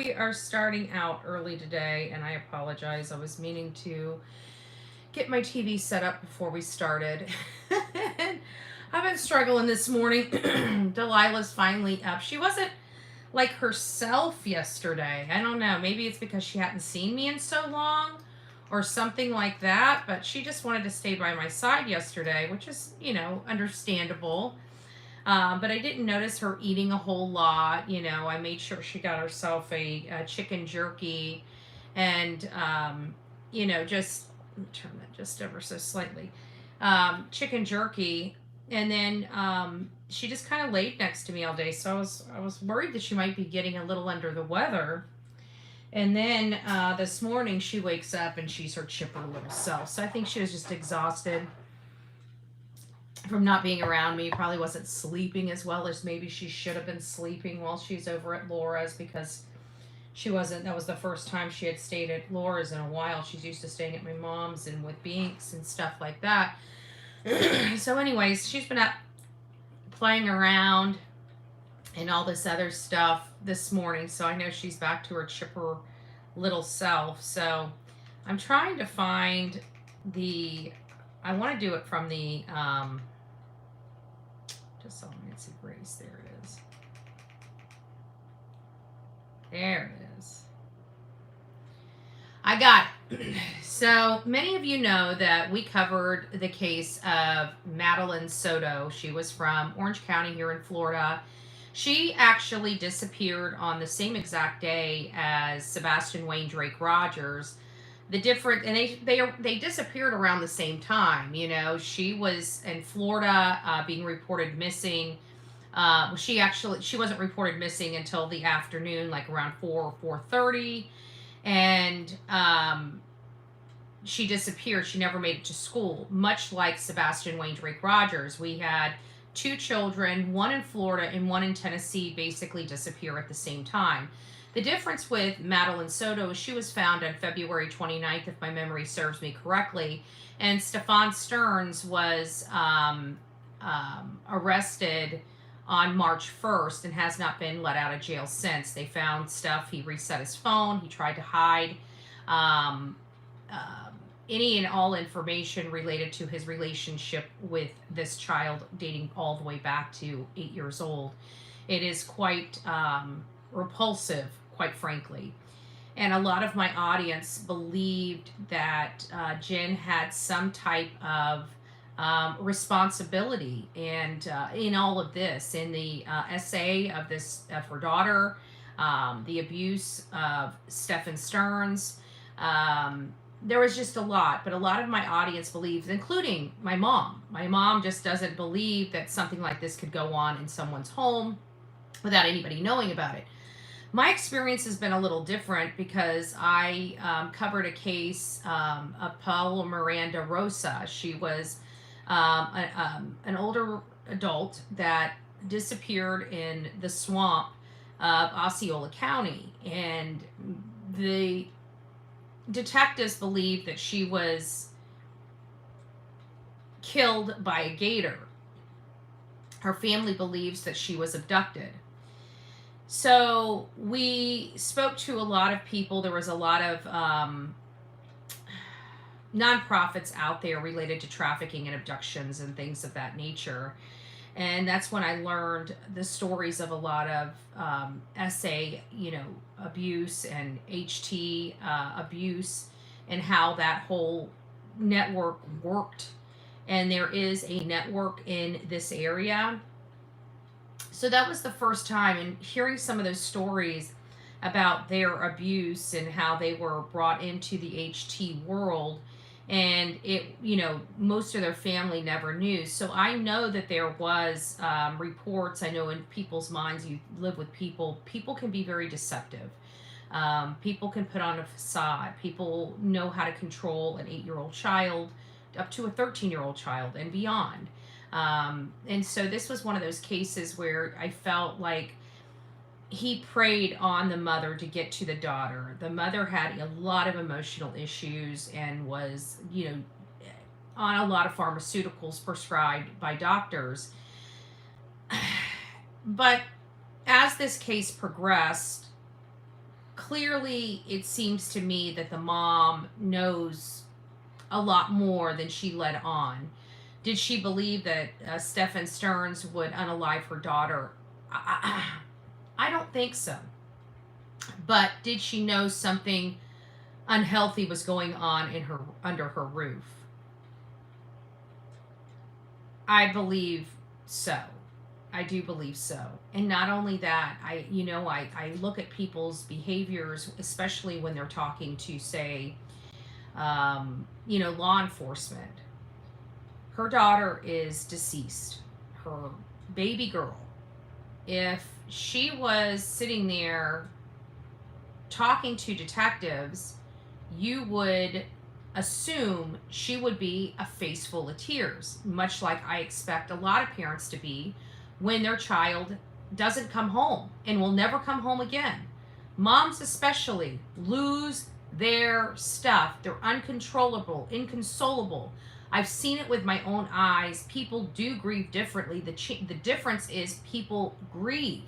we are starting out early today, and I apologize. I was meaning to get my TV set up before we started. I've been struggling this morning. Delilah's finally up. She wasn't like herself yesterday. I don't know. Maybe it's because she hadn't seen me in so long or something like that, but she just wanted to stay by my side yesterday, which is, understandable. But I didn't notice her eating a whole lot. I made sure she got herself a chicken jerky and, just turn that just ever so slightly. Chicken jerky. And then she just kind of laid next to me all day. So I was worried that she might be getting a little under the weather. And then this morning she wakes up and she's her chipper little self. So I think she was just exhausted from not being around me. Probably wasn't sleeping as well as maybe she should have been sleeping while she's over at Laura's, because she wasn't. That was the first time she had stayed at Laura's in a while. She's used to staying at my mom's and with Binks and stuff like that. So anyways, she's been up playing around and all this other stuff this morning, so I know she's back to her chipper little self. So I'm trying to find I want to do it from the just saw Nancy Grace. There it is. There it is. I got it. So many of you know that we covered the case of Madeline Soto. She was from Orange County here in Florida. She actually disappeared on the same exact day as Sebastian Wayne Drake Rogers. They disappeared around the same time. She was in Florida being reported missing. She wasn't reported missing until the afternoon, like around 4 or 4:30, and she disappeared. She never made it to school. Much like Sebastian Wayne Drake Rogers, we had two children, one in Florida and one in Tennessee, basically disappear at the same time. The difference with Madeline Soto is she was found on February 29th, if my memory serves me correctly, and Stephan Sterns was arrested on March 1st and has not been let out of jail since. They found stuff. He reset his phone. He tried to hide any and all information related to his relationship with this child, dating all the way back to 8 years old. It is quite repulsive, quite frankly. And a lot of my audience believed that Jen had some type of responsibility and in all of this, in the essay of her daughter, the abuse of Stephan Sterns. There was just a lot, but a lot of my audience believes, including my mom. My mom just doesn't believe that something like this could go on in someone's home without anybody knowing about it. My experience has been a little different because I covered a case of Paula Miranda Rosa. She was an older adult that disappeared in the swamp of Osceola County, and the detectives believe that she was killed by a gator. Her family believes that she was abducted. So we spoke to a lot of people. There was a lot of nonprofits out there related to trafficking and abductions and things of that nature. And that's when I learned the stories of a lot of SA, abuse and HT abuse, and how that whole network worked. And there is a network in this area. So that was the first time, and hearing some of those stories about their abuse and how they were brought into the HT world, and most of their family never knew. So I know that there was reports. I know in people's minds, you live with people can be very deceptive. People can put on a facade. People know how to control an 8-year-old child up to a 13-year-old child and beyond. And so this was one of those cases where I felt like he preyed on the mother to get to the daughter. The mother had a lot of emotional issues and was, on a lot of pharmaceuticals prescribed by doctors. But as this case progressed, clearly it seems to me that the mom knows a lot more than she let on. Did she believe that Stephan Sterns would unalive her daughter? I don't think so. But did she know something unhealthy was going on in her under her roof? I believe so. I do believe so. And not only that, I look at people's behaviors, especially when they're talking to, say, law enforcement. Her daughter is deceased, her baby girl. If she was sitting there talking to detectives, you would assume she would be a face full of tears, much like I expect a lot of parents to be when their child doesn't come home and will never come home again. Moms especially lose their stuff. They're uncontrollable, inconsolable. I've seen it with my own eyes. People do grieve differently. The difference is people grieve.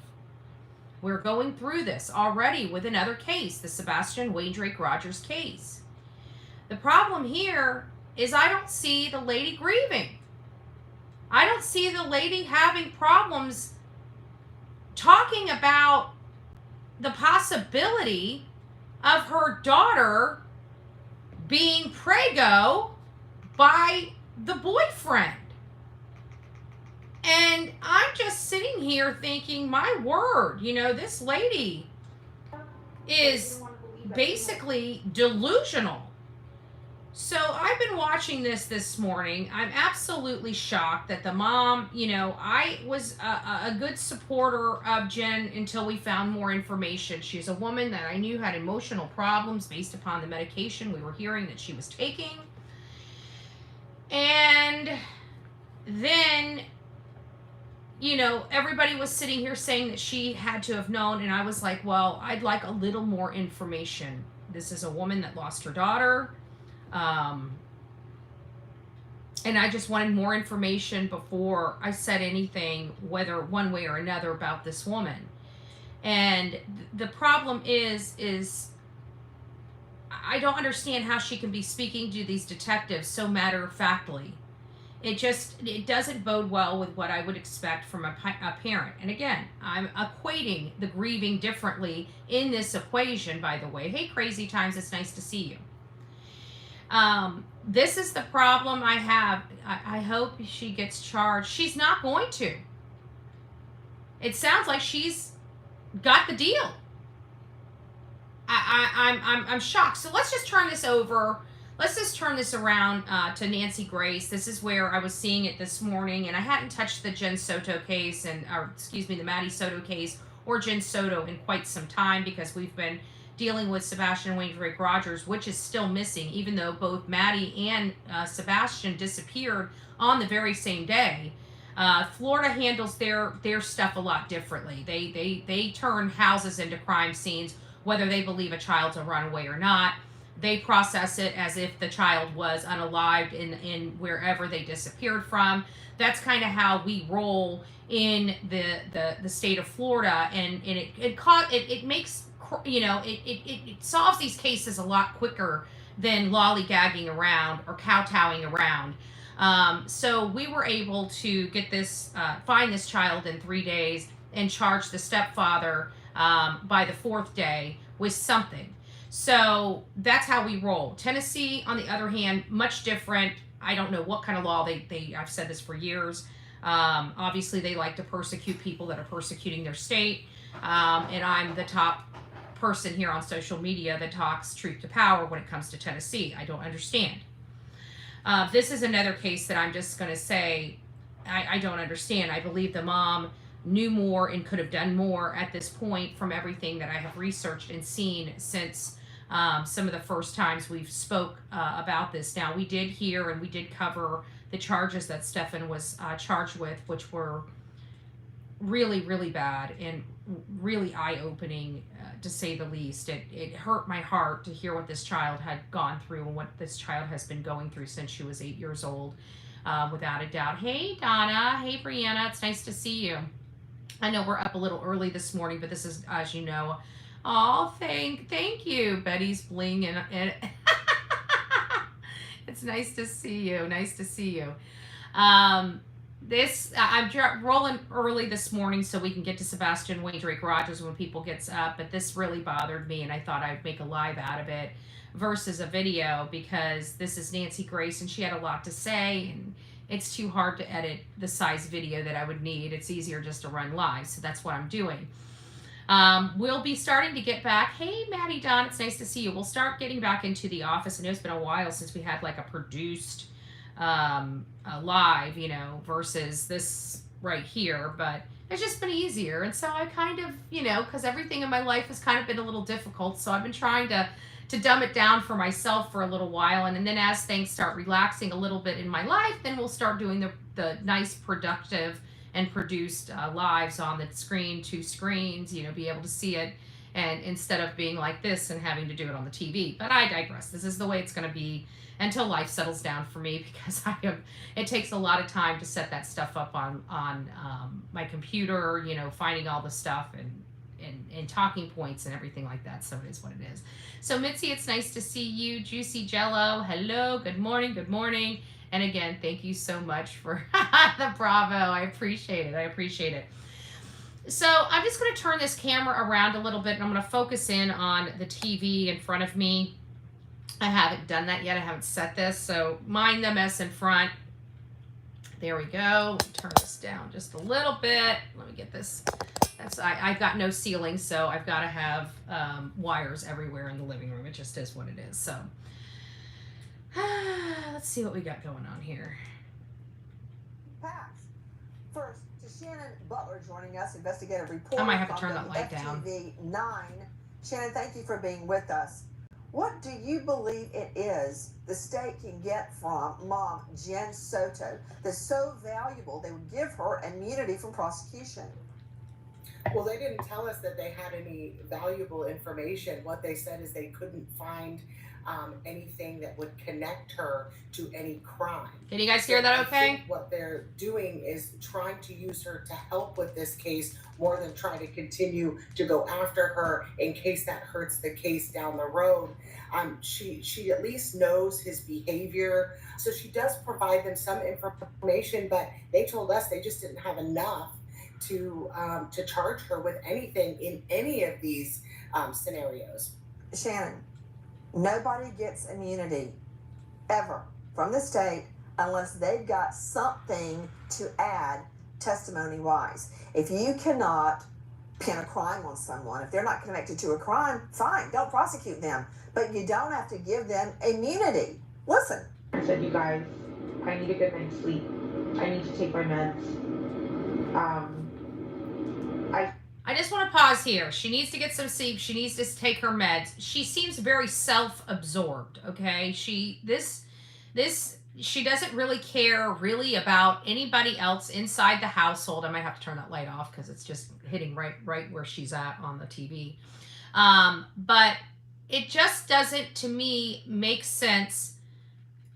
We're going through this already with another case, the Sebastian Waindrake Rogers case. The problem here is I don't see the lady grieving. I don't see the lady having problems talking about the possibility of her daughter being prego by the boyfriend. And I'm just sitting here thinking, my word, this lady is basically delusional. So I've been watching this morning. I'm absolutely shocked that the mom, I was a good supporter of Jen until we found more information. She's a woman that I knew had emotional problems based upon the medication we were hearing that she was taking. And then, everybody was sitting here saying that she had to have known. And I was like, well, I'd like a little more information. This is a woman that lost her daughter. And I just wanted more information before I said anything, whether one way or another, about this woman. And the problem is I don't understand how she can be speaking to these detectives so matter-of-factly. It doesn't bode well with what I would expect from a parent. And again, I'm equating the grieving differently in this equation, by the way. Hey, Crazy Times, it's nice to see you. This is the problem I have. I hope she gets charged. She's not going to. It sounds like she's got the deal. I'm shocked. So let's just turn this over. Let's just turn this around to Nancy Grace. This is where I was seeing it this morning, and I hadn't touched the Jen Soto case the Maddie Soto case or Jen Soto in quite some time, because we've been dealing with Sebastian Waindrake Rogers, which is still missing, even though both Maddie and Sebastian disappeared on the very same day. Florida handles their stuff a lot differently. They turn houses into crime scenes, whether they believe a child's a runaway or not. They process it as if the child was unalived in wherever they disappeared from. That's kind of how we roll in the state of Florida, and it makes it solves these cases a lot quicker than lollygagging around or kowtowing around. So we were able to get find this child in 3 days and charge the stepfather by the 4th day with something. So that's how we roll. Tennessee, on the other hand, much different. I don't know what kind of law I've said this for years. Obviously, they like to persecute people that are persecuting their state. And I'm the top person here on social media that talks truth to power when it comes to Tennessee. I don't understand. This is another case that I'm just going to say I don't understand. I believe the mom knew more and could have done more at this point from everything that I have researched and seen since some of the first times we've spoke about this. Now, we did hear and we did cover the charges that Stephan was charged with, which were really, really bad and really eye-opening, to say the least. It hurt my heart to hear what this child had gone through and what this child has been going through since she was 8 years old, without a doubt. Hey, Donna. Hey, Brianna. It's nice to see you. I know we're up a little early this morning, but this is, as you know, Oh, thank you. Betty's bling and it's nice to see you. Nice to see you. Um, I'm rolling early this morning so we can get to Sebastian Wayne Drake Rogers when people gets up. But this really bothered me, and I thought I'd make a live out of it versus a video because this is Nancy Grace, and she had a lot to say, and it's too hard to edit the size video that I would need. It's easier just to run live, so that's what I'm doing. We'll be starting to get back. Hey, Maddie Don, it's nice to see you. We'll start getting back into the office. I know it's been a while since we had like a produced live, versus this right here, but it's just been easier. And so I kind of, because everything in my life has kind of been a little difficult, so I've been trying to dumb it down for myself for a little while, and then as things start relaxing a little bit in my life, then we'll start doing the nice, productive, and produced lives on the screen, 2 screens, be able to see it, and instead of being like this and having to do it on the TV. But I digress. This is the way it's going to be until life settles down for me, because it takes a lot of time to set that stuff up on my computer, finding all the stuff and talking points and everything like that. So it is what it is. So Mitzi, it's nice to see you. Juicy Jello, hello, good morning. And again, thank you so much for the bravo. I appreciate it. So I'm just going to turn this camera around a little bit, and I'm going to focus in on the TV in front of me. I haven't done that yet. I haven't set this, so mind the mess in front. There we go. Turn this down just a little bit. Let me get this. I've got no ceiling, so I've got to have wires everywhere in the living room. It just is what it is. So let's see what we got going on here. First, to Shannon Butler joining us, investigative reporter. I might have to turn that light down. TV9. Shannon, thank you for being with us. What do you believe it is the state can get from Mom Jen Soto that's so valuable they would give her immunity from prosecution? Well, they didn't tell us that they had any valuable information. What they said is they couldn't find anything that would connect her to any crime. Can you guys hear that okay? What they're doing is trying to use her to help with this case more than trying to continue to go after her in case that hurts the case down the road. She at least knows his behavior, so she does provide them some information, but they told us they just didn't have enough to charge her with anything in any of these scenarios. Shannon, nobody gets immunity ever from the state unless they've got something to add testimony-wise. If you cannot pin a crime on someone, if they're not connected to a crime, fine, don't prosecute them. But you don't have to give them immunity. Listen. I said, you guys, I need a good night's sleep. I need to take my meds. I just want to pause here. She needs to get some sleep. She needs to take her meds. She seems very self-absorbed, okay? She doesn't really care really about anybody else inside the household. I might have to turn that light off because it's just hitting right where she's at on the TV. But it just doesn't, to me, make sense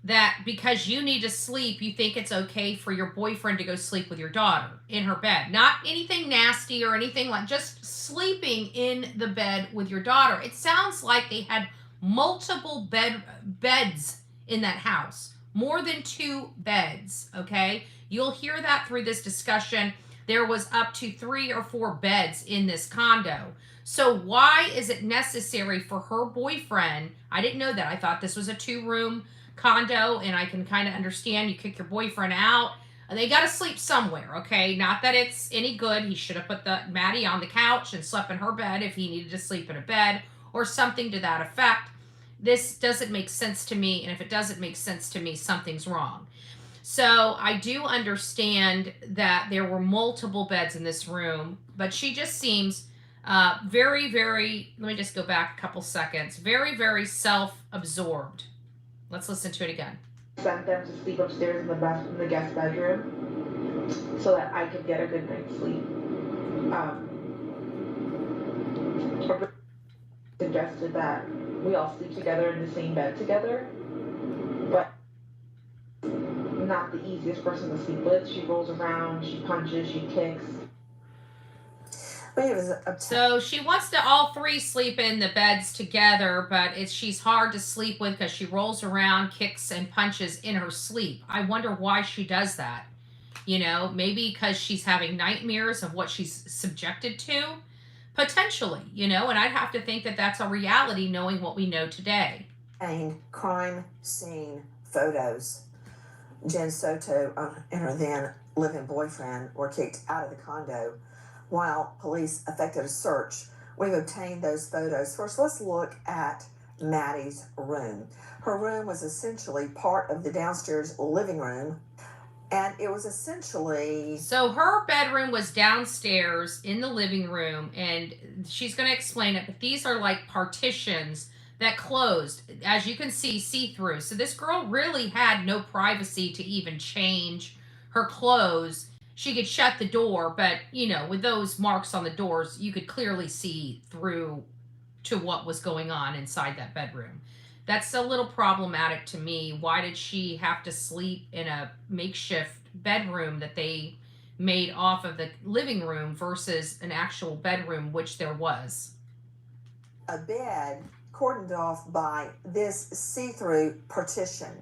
that because you need to sleep, you think it's okay for your boyfriend to go sleep with your daughter in her bed. Not anything nasty or anything like, just sleeping in the bed with your daughter. It sounds like they had multiple beds in that house. More than 2 beds, okay? You'll hear that through this discussion. There was up to 3 or 4 beds in this condo. So why is it necessary for her boyfriend? I didn't know that. I thought this was a 2-room condo, and I can kind of understand you kick your boyfriend out. They got to sleep somewhere, okay? Not that it's any good. He should have put Maddie on the couch and slept in her bed if he needed to sleep in a bed or something to that effect. This doesn't make sense to me, and if it doesn't make sense to me, something's wrong. So I do understand that there were multiple beds in this room, but she just seems very, very, let me just go back a couple seconds, very, very self-absorbed. Let's listen to it again. Sent them to sleep upstairs in the guest bedroom so that I could get a good night's sleep. Suggested that we all sleep together in the same bed together, but not the easiest person to sleep with. She rolls around, she punches, she kicks. But it was So she wants to all three sleep in the beds together, but she's hard to sleep with because she rolls around, kicks, and punches in her sleep. I wonder why she does that. You know, maybe because she's having nightmares of what she's subjected to, potentially. You know, and I'd have to think that that's a reality, knowing what we know today. Crime scene photos. Jen Soto and her then live-in boyfriend were kicked out of the condo while police effected a search. We've obtained those photos. First, let's look at Maddie's room. Her room was essentially part of the downstairs living room, and it was essentially... So her bedroom was downstairs in the living room, and she's going to explain it, but these are like partitions that closed, as you can see through. So this girl really had no privacy to even change her clothes. She could shut the door, but, you know, with those marks on the doors, you could clearly see through to what was going on inside that bedroom. That's a little problematic to me. Why did she have to sleep in a makeshift bedroom that they made off of the living room versus an actual bedroom, which there was? A bed cordoned off by this see-through partition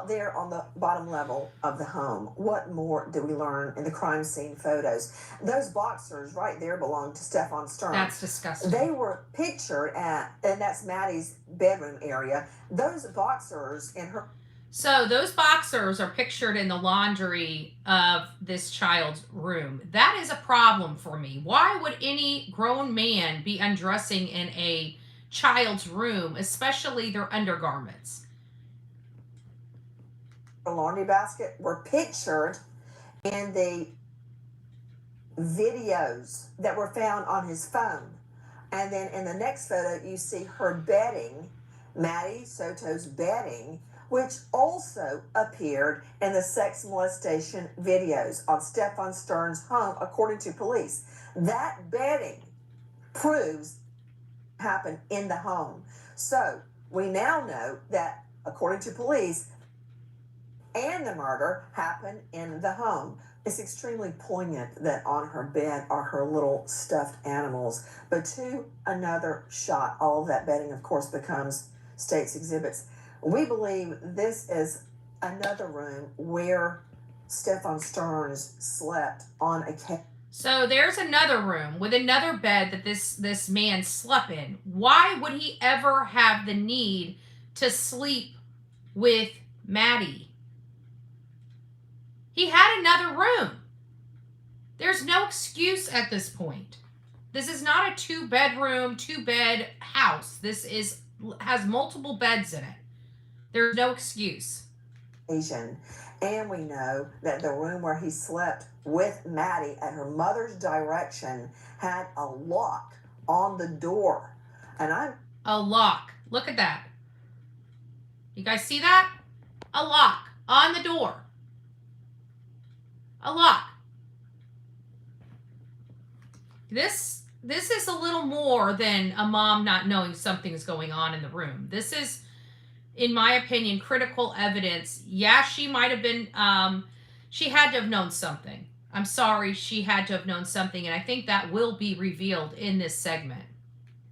there on the bottom level of the home. What more do we learn in the crime scene photos? Those boxers right there belong to Stephan Sterns. That's disgusting. They were pictured at, and that's Maddie's bedroom area. Those boxers in her... So those boxers are pictured in the laundry of this child's room. That is a problem for me. Why would any grown man be undressing in a child's room, especially their undergarments? The laundry basket were pictured in the videos that were found on his phone. And then in the next photo, you see her bedding, Maddie Soto's bedding, which also appeared in the sex molestation videos on Stephan Sterns' home, according to police. That bedding proves it happened in the home. So we now know that, according to police, and the murder happened in the home. It's extremely poignant that on her bed are her little stuffed animals. But to another shot, all of that bedding, of course, becomes state's exhibits. We believe this is another room where Stephan Sterns slept on a case. So there's another room with another bed that this man slept in. Why would he ever have the need to sleep with Maddie? He had another room. There's no excuse at this point. This is not a two-bedroom, two-bed house. This has multiple beds in it. There's no excuse. And we know that the room where he slept with Maddie at her mother's direction had a lock on the door. And a lock. Look at that. You guys see that? A lock on the door. A lock. This is a little more than a mom not knowing something's going on in the room. This is, in my opinion, critical evidence. Yeah, she might have been, she had to have known something. I'm sorry, she had to have known something, and I think that will be revealed in this segment.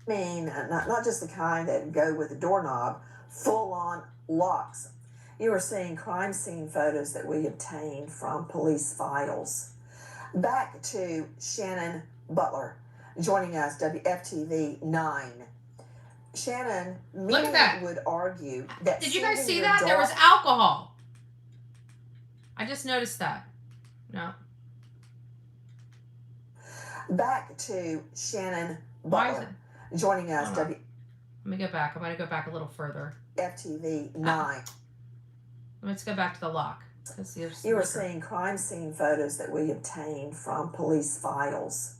I mean, not just the kind that go with the doorknob, full-on locks. You are seeing crime scene photos that we obtained from police files. Back to Shannon Butler, joining us, WFTV 9. Shannon, many would argue that... Did you guys see that? There was alcohol. I just noticed that. No. Back to Shannon Butler, joining us, Let me go back. I'm going to go back a little further. WFTV 9. Let's go back to the lock. You were seeing crime scene photos that we obtained from police files.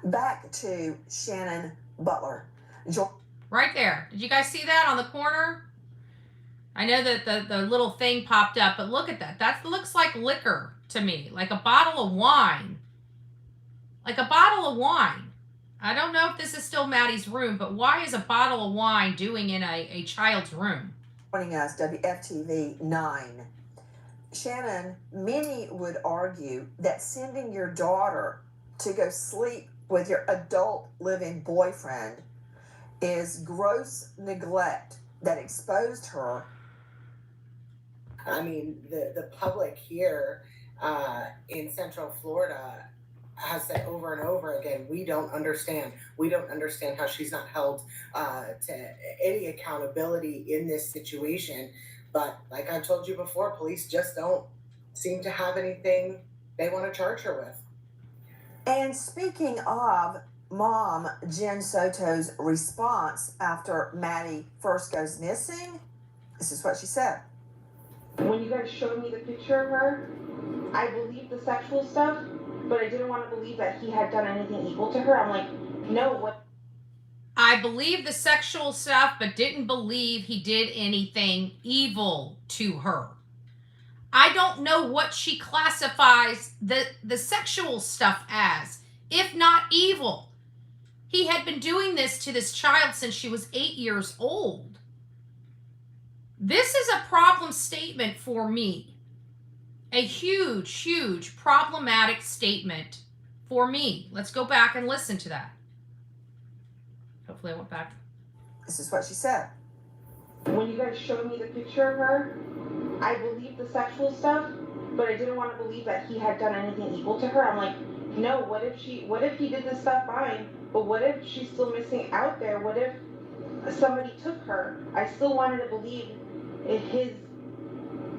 Back to Shannon Butler. Right there. Did you guys see that on the corner? I know that the little thing popped up, but look at that. That looks like liquor to me, like a bottle of wine. Like a bottle of wine. I don't know if this is still Maddie's room, but why is a bottle of wine doing in a child's room? Joining us, WFTV 9. Shannon, many would argue that sending your daughter to go sleep with your adult living boyfriend is gross neglect that exposed her. I mean, the public here in Central Florida has said over and over again, we don't understand. We don't understand how she's not held to any accountability in this situation. But like I've told you before, police just don't seem to have anything they want to charge her with. And speaking of mom, Jen Soto's response after Maddie first goes missing, this is what she said. When you guys showed me the picture of her, I believed the sexual stuff, but I didn't want to believe that he had done anything evil to her. I'm like, no, what? I believe the sexual stuff, but didn't believe he did anything evil to her. I don't know what she classifies the sexual stuff as, if not evil. He had been doing this to this child since she was 8 years old. This is a problem statement for me. A huge, huge problematic statement for me. Let's go back and listen to that. Hopefully I went back. This is what she said. When you guys showed me the picture of her, I believed the sexual stuff, but I didn't want to believe that he had done anything evil to her. I'm like, no, what if he did this stuff fine, but what if she's still missing out there? What if somebody took her? I still wanted to believe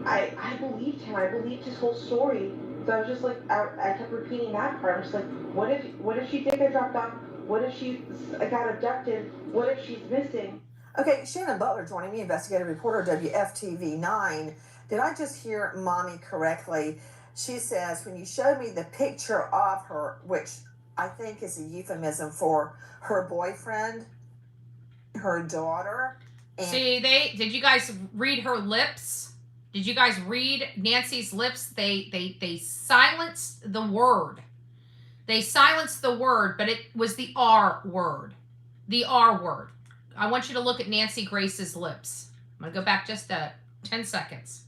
I believed him. I believed his whole story. So I was just like, I kept repeating that part. I'm just like, what if she did get dropped off? What if she got abducted? What if she's missing? Okay, Shannon Butler joining me, investigative reporter, WFTV 9. Did I just hear mommy correctly? She says, when you showed me the picture of her, which I think is a euphemism for her boyfriend, her daughter. And See, did you guys read her lips? Did you guys read Nancy's lips? They silenced the word. They silenced the word, but it was the R word. The R word. I want you to look at Nancy Grace's lips. I'm going to go back just 10 seconds.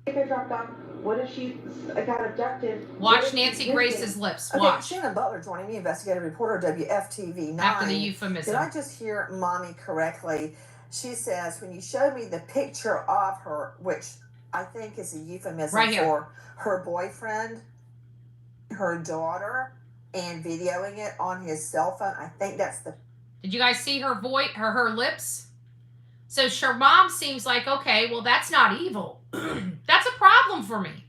If I dropped off, what if she got abducted? Watch Nancy Grace's lips. Watch. Okay, Shannon Butler joining me, investigative reporter, WFTV 9. After the euphemism. Did I just hear mommy correctly? She says, when you showed me the picture of her, which I think is a euphemism Right here. for her boyfriend, her daughter, and videoing it on his cell phone, I think that's the... Did you guys see her voice, her lips? So her mom seems like, okay, well, that's not evil. That's a problem for me.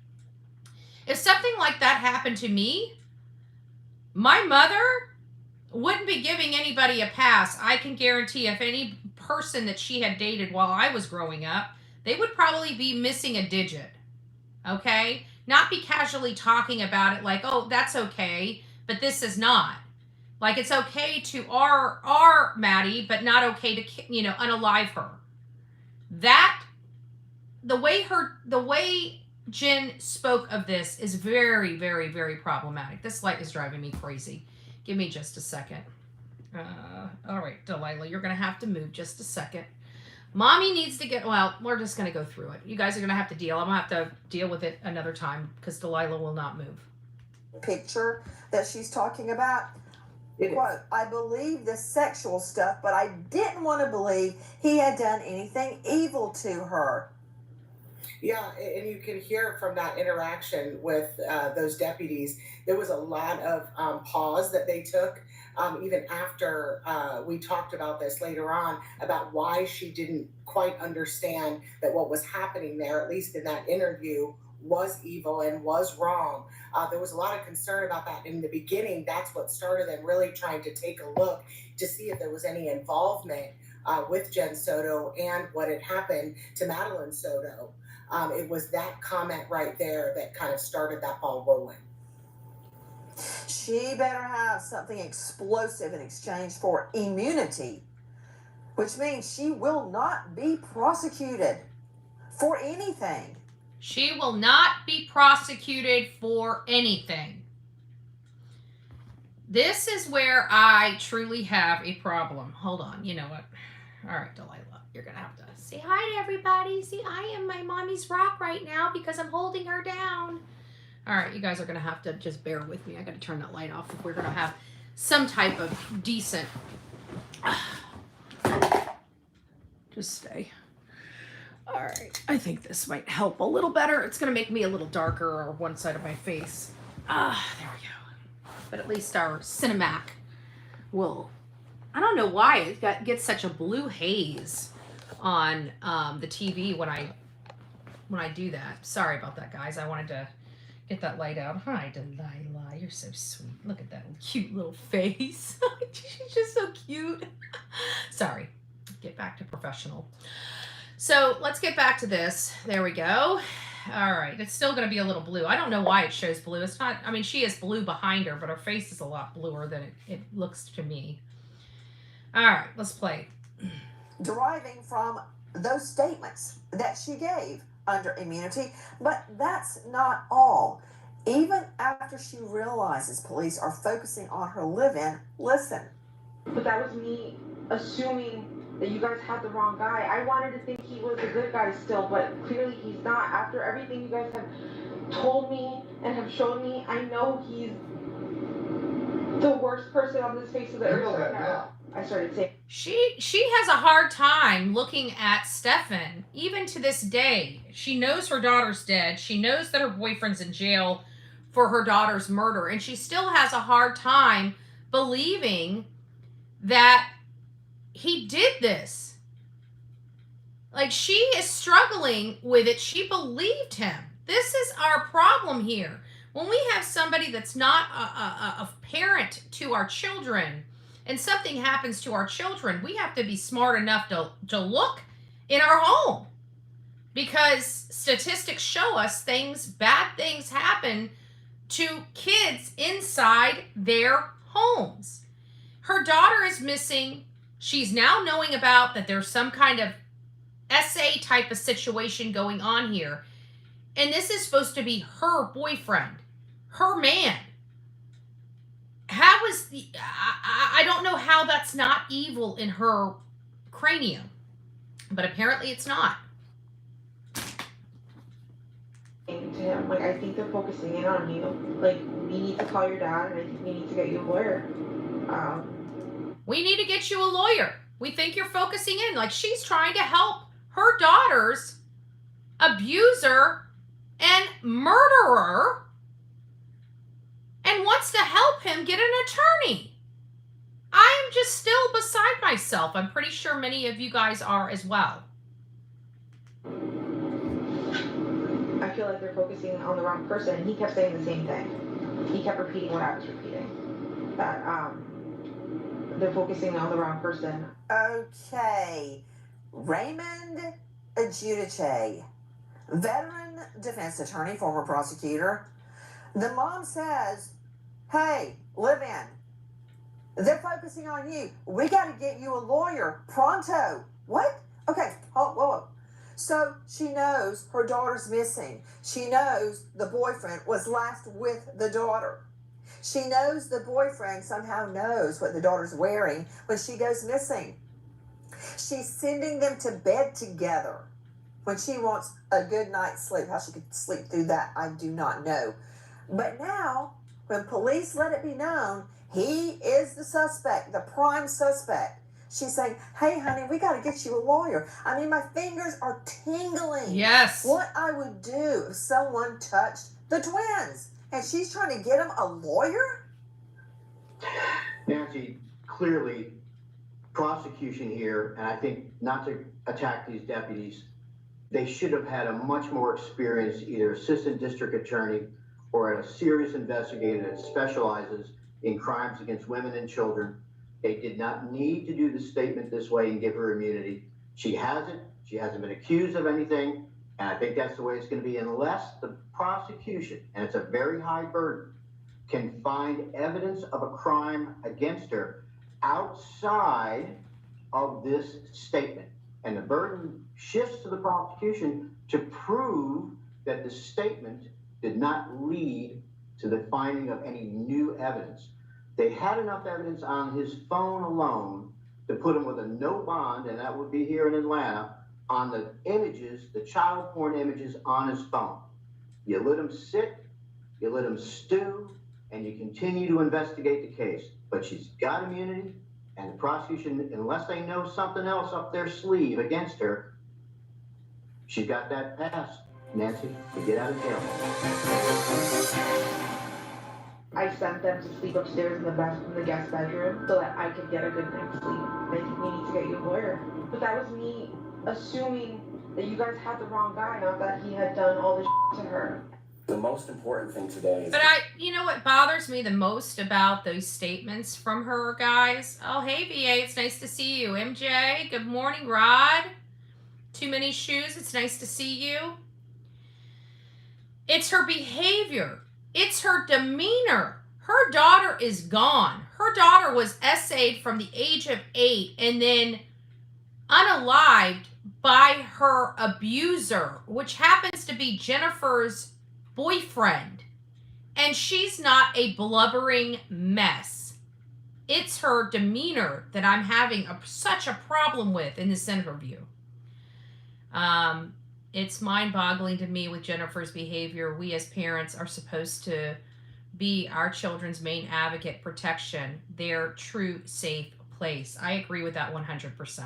If something like that happened to me, my mother wouldn't be giving anybody a pass. I can guarantee if any person that she had dated while I was growing up, they would probably be missing a digit. Okay? Not be casually talking about it like, oh, that's okay, but this is not. Like, it's okay to R Maddie, but not okay to, unalive her. That, the way Jen spoke of this is very, very, very problematic. This light is driving me crazy. Give me just a second. All right, Delilah, you're going to have to move just a second. Mommy needs to get, well, we're just going to go through it. You guys are going to have to deal. I'm going to have to deal with it another time because Delilah will not move. Picture that she's talking about. Quote, I believe the sexual stuff, but I didn't want to believe he had done anything evil to her. Yeah, and you can hear from that interaction with those deputies, there was a lot of pause that they took, even after we talked about this later on, about why she didn't quite understand that what was happening there, at least in that interview, was evil and was wrong. There was a lot of concern about that in the beginning. That's what started them really trying to take a look to see if there was any involvement with Jen Soto and what had happened to Madeline Soto. It was that comment right there that kind of started that ball rolling. She better have something explosive in exchange for immunity, which means she will not be prosecuted for anything. She will not be prosecuted for anything. This is where I truly have a problem. Hold on. You know what? All right, Delilah, you're going to have to say hi to everybody. See, I am my mommy's rock right now because I'm holding her down. All right, you guys are going to have to just bear with me. I got to turn that light off if we're going to have some type of decent. Just stay. All right, I think this might help a little better. It's going to make me a little darker on one side of my face. There we go. But at least our Cinemac will. I don't know why it gets such a blue haze on the TV when I do that. Sorry about that, guys. I wanted to get that light out. Hi, Delilah. You're so sweet. Look at that cute little face. She's just so cute. Sorry. Get back to professional. So let's get back to this. There we go. All right. It's still going to be a little blue. I don't know why it shows blue. It's not, I mean, she has blue behind her, but her face is a lot bluer than it looks to me. All right. Let's play. Deriving from those statements that she gave under immunity, but that's not all. Even after she realizes police are focusing on her live-in, listen. But that was me assuming that you guys had the wrong guy. I wanted to think he was a good guy still, but clearly he's not. After everything you guys have told me and have shown me, I know he's the worst person on this face of the earth right now. I started saying She has a hard time looking at Stephan, even to this day. She knows her daughter's dead. She knows that her boyfriend's in jail for her daughter's murder, and she still has a hard time believing that he did this. Like, she is struggling with it. She believed him. This is our problem here. When we have somebody that's not a parent to our children, and something happens to our children, we have to be smart enough to look in our home, because statistics show us bad things happen to kids inside their homes. Her daughter is missing. She's now knowing about that there's some kind of SA type of situation going on here. And this is supposed to be her boyfriend, her man. How is I don't know how that's not evil in her cranium, but apparently it's not. to him, like, I think they're focusing in on you. Like, we need to call your dad, and I think we need to get you a lawyer. We need to get you a lawyer. We think you're focusing in. Like, she's trying to help her daughter's abuser and murderer and wants to help him get an attorney. I am just still beside myself. I'm pretty sure many of you guys are as well. I feel like they're focusing on the wrong person. He kept saying the same thing. He kept repeating what I was repeating. That they're focusing on the wrong person. Okay. Raymond Ajudice, veteran defense attorney, former prosecutor. The mom says, hey, live in. They're focusing on you. We got to get you a lawyer. Pronto. What? Okay. Whoa. So she knows her daughter's missing. She knows the boyfriend was last with the daughter. She knows the boyfriend somehow knows what the daughter's wearing when she goes missing. She's sending them to bed together when she wants a good night's sleep. How she could sleep through that, I do not know. But now, when police let it be known, he is the suspect, the prime suspect. She's saying, hey, honey, we got to get you a lawyer. I mean, my fingers are tingling. Yes. What I would do if someone touched the twins. And she's trying to get him a lawyer? Nancy, clearly, prosecution here, and I think not to attack these deputies, they should have had a much more experienced either assistant district attorney or a serious investigator that specializes in crimes against women and children. They did not need to do the statement this way and give her immunity. She hasn't. She hasn't been accused of anything. And I think that's the way it's going to be unless the prosecution, and it's a very high burden, can find evidence of a crime against her outside of this statement. And the burden shifts to the prosecution to prove that the statement did not lead to the finding of any new evidence. They had enough evidence on his phone alone to put him with a no bond, and that would be here in Atlanta, on the images, the child porn images on his phone. You let him sit, you let them stew, and you continue to investigate the case. But she's got immunity, and the prosecution, unless they know something else up their sleeve against her, she's got that pass, Nancy, to get out of jail. I sent them to sleep upstairs in the guest bedroom so that I could get a good night's sleep. I think we need to get you a lawyer. But that was me assuming that you guys had the wrong guy, not that he had done all this to her. The most important thing today is... But you know what bothers me the most about those statements from her, guys? Oh, hey, VA, it's nice to see you. MJ, good morning, Rod. Too many shoes, it's nice to see you. It's her behavior. It's her demeanor. Her daughter is gone. Her daughter was essayed from the age of 8 and then unalived by her abuser, which happens to be Jennifer's boyfriend. And she's not a blubbering mess. It's her demeanor that I'm having such a problem with in this interview. It's mind-boggling to me with Jennifer's behavior. We as parents are supposed to be our children's main advocate, protection, their true safe place. I agree with that 100%.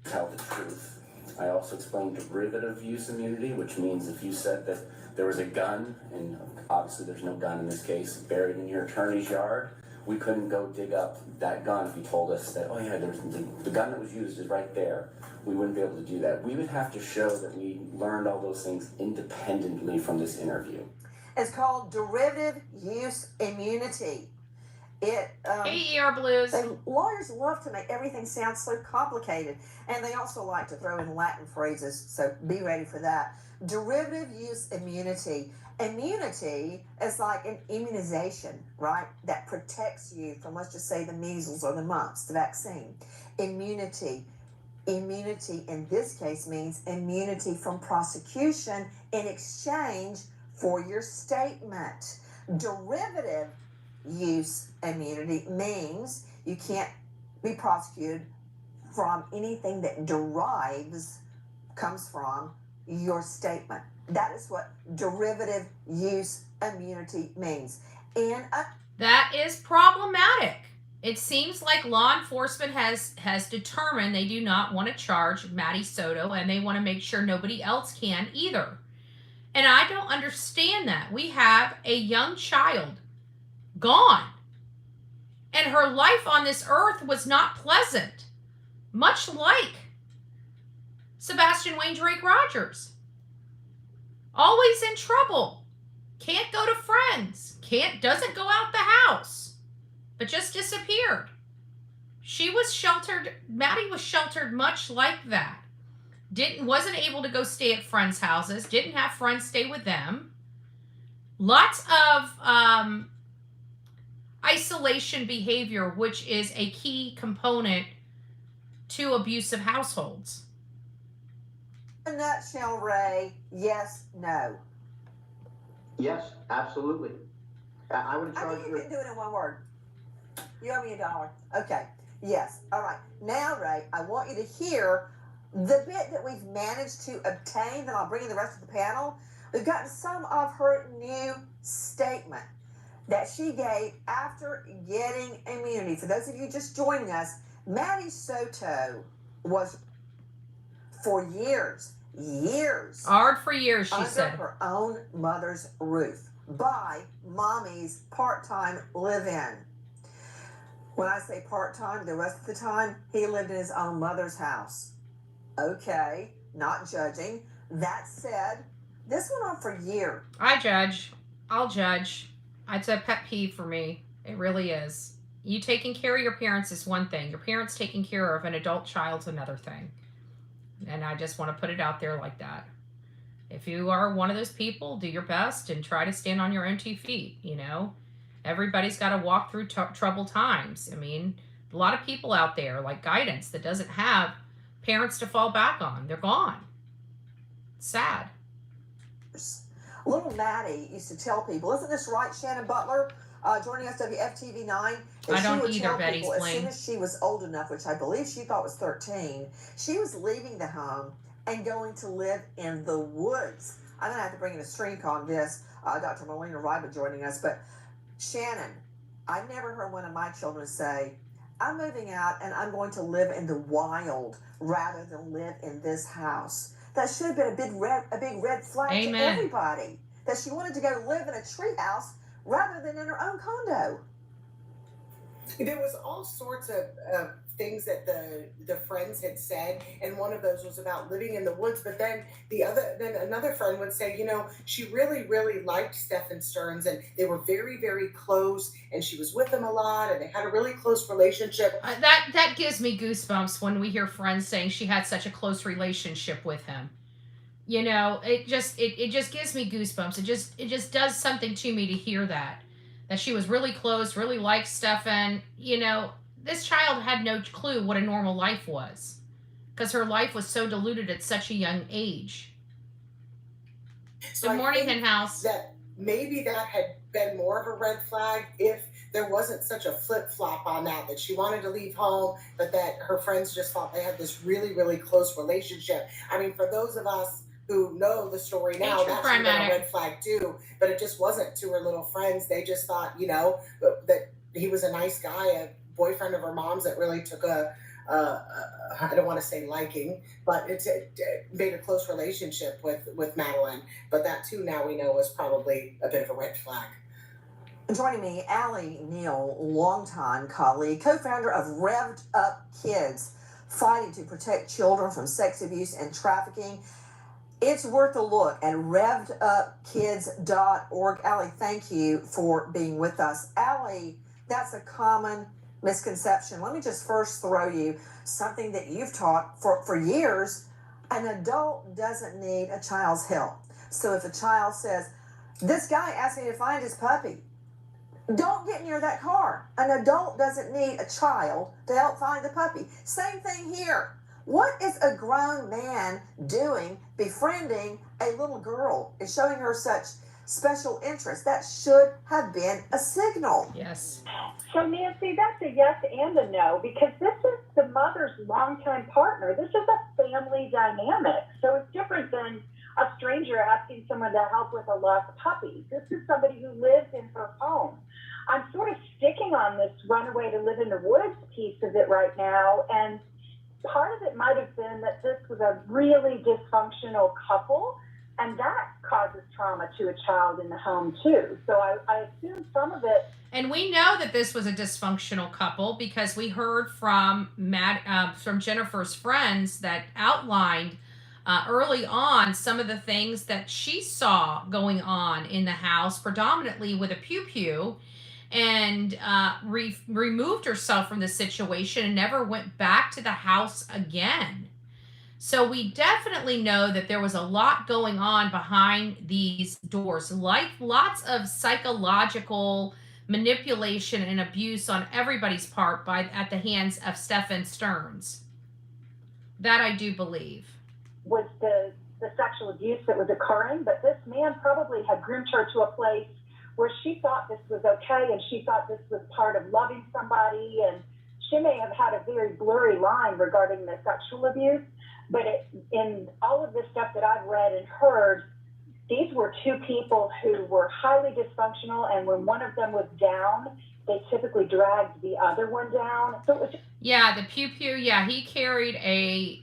Tell the truth. I also explained derivative use immunity, which means if you said that there was a gun, and obviously there's no gun in this case, buried in your attorney's yard, we couldn't go dig up that gun if you told us that, oh yeah, there's the gun that was used is right there. We wouldn't be able to do that. We would have to show that we learned all those things independently from this interview. It's called derivative use immunity. Hey, ER Blues. Lawyers love to make everything sound so complicated, and they also like to throw in Latin phrases, so be ready for that. Derivative use immunity. Immunity is like an immunization, right? That protects you from, let's just say, the measles or the mumps, the vaccine. Immunity in this case means immunity from prosecution in exchange for your statement. Derivative use immunity means you can't be prosecuted from anything that comes from your statement. That is what derivative use immunity means. And that is problematic. It seems like law enforcement has determined they do not want to charge Maddie Soto, and they want to make sure nobody else can either. And I don't understand that. We have a young child gone, and her life on this earth was not pleasant, much like Sebastian Wayne Drake Rogers. Always in trouble, can't go to friends, doesn't go out the house, but just disappeared. She was sheltered. Maddie was sheltered much like that. Wasn't able to go stay at friends' houses, didn't have friends stay with them. Lots of isolation behavior, which is a key component to abusive households. in a nutshell, Ray, yes, no. Yes, absolutely. I would charge you can do it in one word. You owe me $1. Okay. Yes. All right. Now, Ray, I want you to hear the bit that we've managed to obtain, then I'll bring in the rest of the panel. We've gotten some of her new statement that she gave after getting immunity. For those of you just joining us, Maddie Soto was for years, hard for years, she under said, her own mother's roof by mommy's part-time live-in. When I say part-time, the rest of the time, he lived in his own mother's house. Okay, not judging. That said, this went on for years. I'll judge. It's a pet peeve for me. It really is. You taking care of your parents is one thing. Your parents taking care of an adult child's another thing. And I just want to put it out there like that. If you are one of those people, do your best and try to stand on your own 2 feet, you know. Everybody's got to walk through troubled times. I mean, a lot of people out there, like guidance, that doesn't have parents to fall back on. They're gone. It's sad. Little Maddie used to tell people, isn't this right, Shannon Butler, joining us WFTV 9? I don't either, Betty. As soon as she was old enough, which I believe she thought was 13, she was leaving the home and going to live in the woods. I'm going to have to bring in a streak on this. Dr. Melina Riba joining us. But Shannon, I've never heard one of my children say, I'm moving out and I'm going to live in the wild rather than live in this house. That should have been a big red flag Amen. to everybody. That she wanted to go live in a tree house rather than in her own condo. There was all sorts of things that the friends had said, and one of those was about living in the woods. But then another friend would say, you know, she really liked Stephan Sterns, and they were very close, and she was with him a lot, and they had a really close relationship. That gives me goosebumps when we hear friends saying she had such a close relationship with him. You know, it just gives me goosebumps. It just does something to me to hear that she was really close, really liked Stephan. You know, this child had no clue what a normal life was because her life was so diluted at such a young age. So Good morning, Hen House. That maybe that had been more of a red flag if there wasn't such a flip-flop on that she wanted to leave home, but that her friends just thought they had this really close relationship. I mean, for those of us who know the story now, that should have been a red flag too, but it just wasn't to her little friends. They just thought, you know, that he was a nice guy, a boyfriend of her mom's that really took I don't want to say liking, but it made a close relationship with Madeline. But that too, now we know, was probably a bit of a red flag. Joining me, Allie Neal, longtime colleague, co-founder of Revved Up Kids, fighting to protect children from sex abuse and trafficking. It's worth a look at revvedupkids.org. Allie, thank you for being with us. Allie, that's a common misconception. Let me just first throw you something that you've taught for years. An adult doesn't need a child's help. So if a child says, this guy asked me to find his puppy, don't get near that car. An adult doesn't need a child to help find the puppy. Same thing here. What is a grown man doing befriending a little girl and showing her such special interest? That should have been a signal. Yes. So, Nancy, that's a yes and a no, because this is the mother's longtime partner. This is a family dynamic. So it's different than a stranger asking someone to help with a lost puppy. This is somebody who lives in her home. I'm sort of sticking on this runaway to live in the woods piece of it right now, and part of it might have been that this was a really dysfunctional couple, and that causes trauma to a child in the home too. So I assume some of it. And we know that this was a dysfunctional couple because we heard from from Jennifer's friends that outlined early on some of the things that she saw going on in the house, predominantly with a pew-pew, and removed herself from the situation and never went back to the house again. So we definitely know that there was a lot going on behind these doors, like lots of psychological manipulation and abuse on everybody's part at the hands of Stephan Sterns. That I do believe. Was the sexual abuse that was occurring, but this man probably had groomed her to a place where she thought this was okay, and she thought this was part of loving somebody, and she may have had a very blurry line regarding the sexual abuse, but in all of this stuff that I've read and heard, these were two people who were highly dysfunctional, and when one of them was down, they typically dragged the other one down. So it was the pew-pew, he carried a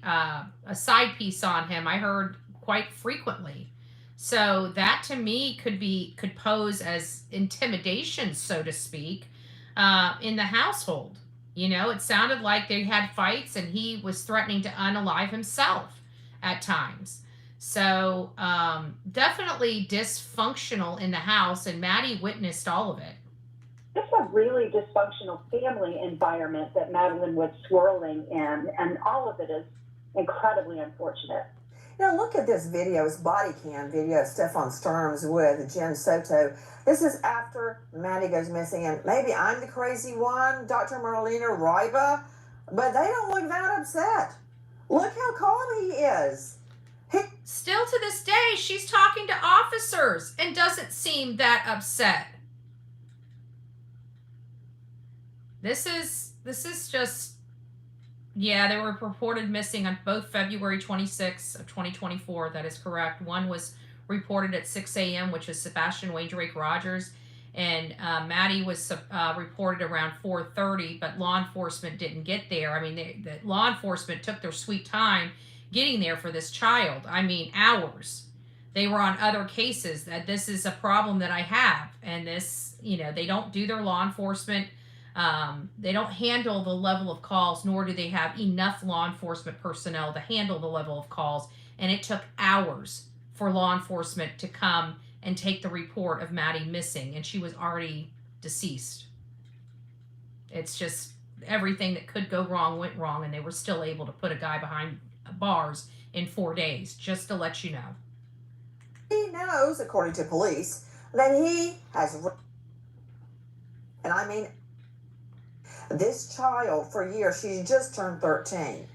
side piece on him, I heard quite frequently. So that to me could pose as intimidation, so to speak, in the household. You know, it sounded like they had fights and he was threatening to unalive himself at times. So definitely dysfunctional in the house, and Maddie witnessed all of it. It's a really dysfunctional family environment that Madeline was swirling in, and all of it is incredibly unfortunate. Now look at this video, it's body cam video of Stephan Sterns with Jen Soto. This is after Maddie goes missing, and maybe I'm the crazy one, Dr. Madeline Riba, but they don't look that upset. Look how calm he is. Still to this day, she's talking to officers and doesn't seem that upset. This is just, they were reported missing on both February 26th of 2024. That is correct. One was reported at 6 a.m., which is Sebastian Wayne Drake Rogers. And Maddie was reported around 4:30, but law enforcement didn't get there. I mean, the law enforcement took their sweet time getting there for this child. I mean, hours. They were on other cases. That this is a problem that I have, and this, they don't do their law enforcement. They don't handle the level of calls, nor do they have enough law enforcement personnel to handle the level of calls. And it took hours for law enforcement to come and take the report of Maddie missing, and she was already deceased. It's just everything that could go wrong went wrong, and they were still able to put a guy behind bars in 4 days, just to let you know. He knows, according to police, that he has, and I mean, this child for years, she just turned 13.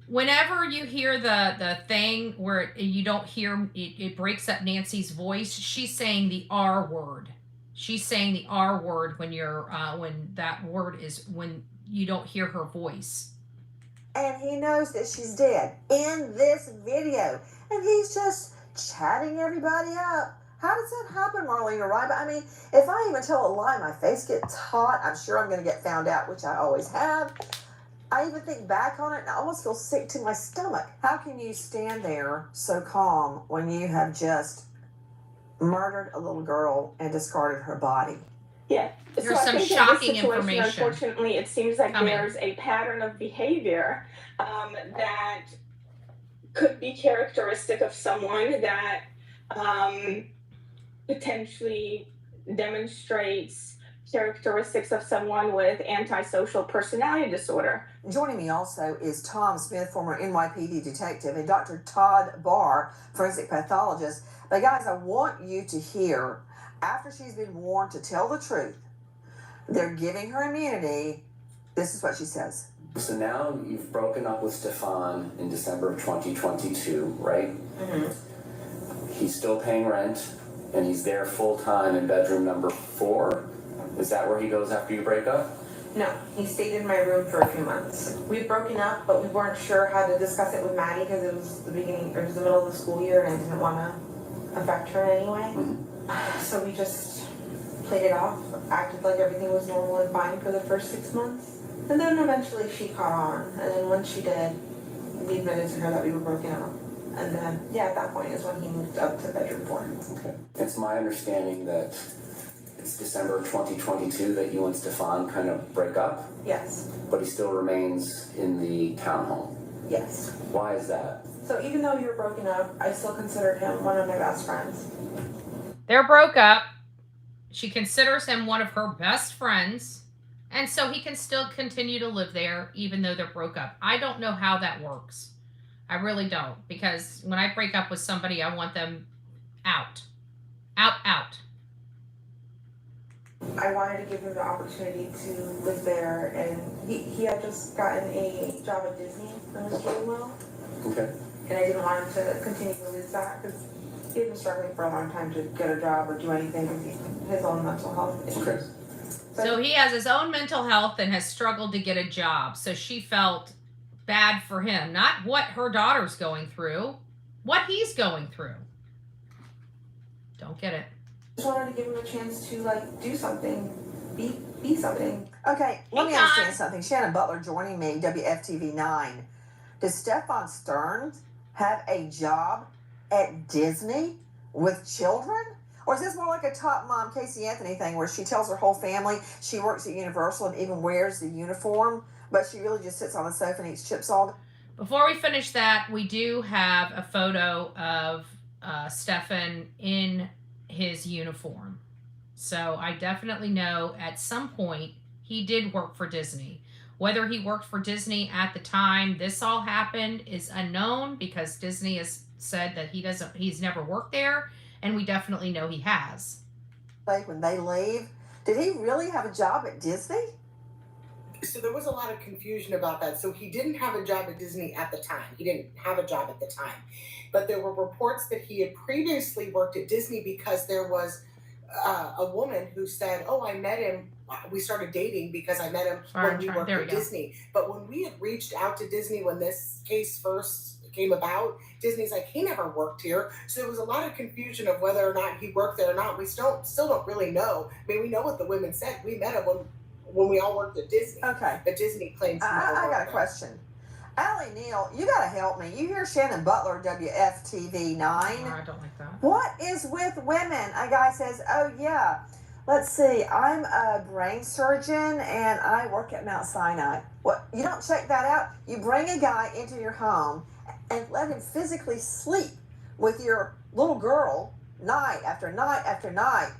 Whenever you hear the thing where you don't hear, it breaks up Nancy's voice, she's saying the R word. She's saying the R word when when that word is, when you don't hear her voice. And he knows that she's dead in this video. And he's just chatting everybody up. How does that happen, Marlena, right? But I mean, if I even tell a lie, my face gets hot. I'm sure I'm going to get found out, which I always have. I even think back on it and I almost feel sick to my stomach. How can you stand there so calm when you have just murdered a little girl and discarded her body? Yeah. There's so some I think shocking in this situation, information. Unfortunately, it seems like coming. there's a pattern of behavior that could be characteristic of someone that potentially demonstrates characteristics of someone with antisocial personality disorder. Joining me also is Tom Smith, former NYPD detective, and Dr. Todd Barr, forensic pathologist. But guys, I want you to hear, after she's been warned to tell the truth, they're giving her immunity. This is what she says. So now you've broken up with Stephan in December of 2022, right? Mm-hmm. He's still paying rent, and he's there full-time in bedroom number 4. Is that where he goes after you break up? No, he stayed in my room for a few months. We've broken up, but we weren't sure how to discuss it with Maddie because it was the middle of the school year, and I didn't want to affect her in any way. Mm-hmm. So we just played it off, acted like everything was normal and fine for the first 6 months. And then eventually she caught on, and then when she did, we admitted to her that we were broken up. And then, yeah, at that point is when he moved up to bedroom 4. Okay. It's my understanding that it's December 2022 that you and Stephan kind of break up, Yes, but he still remains in the townhome. yes. Why is that? So even though we were broken up, I still considered him one of my best friends. They're broke up. She considers him one of her best friends. And so he can still continue to live there even though they're broke up. I don't know how that works. I really don't. Because when I break up with somebody, I want them out. Out. I wanted to give him the opportunity to live there, and he had just gotten a job at Disney and was doing well. Okay. And I didn't want him to continue to lose that because he had been struggling for a long time to get a job or do anything with his own mental health issues. Okay. So he has his own mental health and has struggled to get a job. So she felt bad for him. Not what her daughter's going through, what he's going through. Don't get it. Just wanted to give him a chance to do something, be something. Okay, let me Hey, Todd. understand something. Shannon Butler joining me, WFTV 9. Does Stephan Sterns have a job at Disney with children? Or is this more like a Top Mom Casey Anthony thing where she tells her whole family she works at Universal and even wears the uniform, but she really just sits on the sofa and eats chips all day? Before we finish that, we do have a photo of Stephan in his uniform. So I definitely know at some point he did work for Disney. Whether he worked for Disney at the time this all happened is unknown because Disney has said that he's never worked there, and we definitely know he has. Like when they leave, did he really have a job at Disney? So there was a lot of confusion about that. So he didn't have a job at Disney at the time. He didn't have a job at the time. But there were reports that he had previously worked at Disney because there was a woman who said, oh, I met him. We started dating because I met him when we worked at Disney. But when we had reached out to Disney when this case first came about. Disney's like, he never worked here. So there was a lot of confusion of whether or not he worked there or not. We still don't really know. I mean, we know what the women said. We met him when we all worked at Disney. Okay. But Disney claims he never I worked got a there. question. Allie Neal, you got to help me. You hear Shannon Butler, WFTV 9. I don't like that. What is with women? A guy says, oh, yeah. Let's see. I'm a brain surgeon and I work at Mount Sinai. What? You don't check that out? You bring a guy into your home and let him physically sleep with your little girl night after night after night,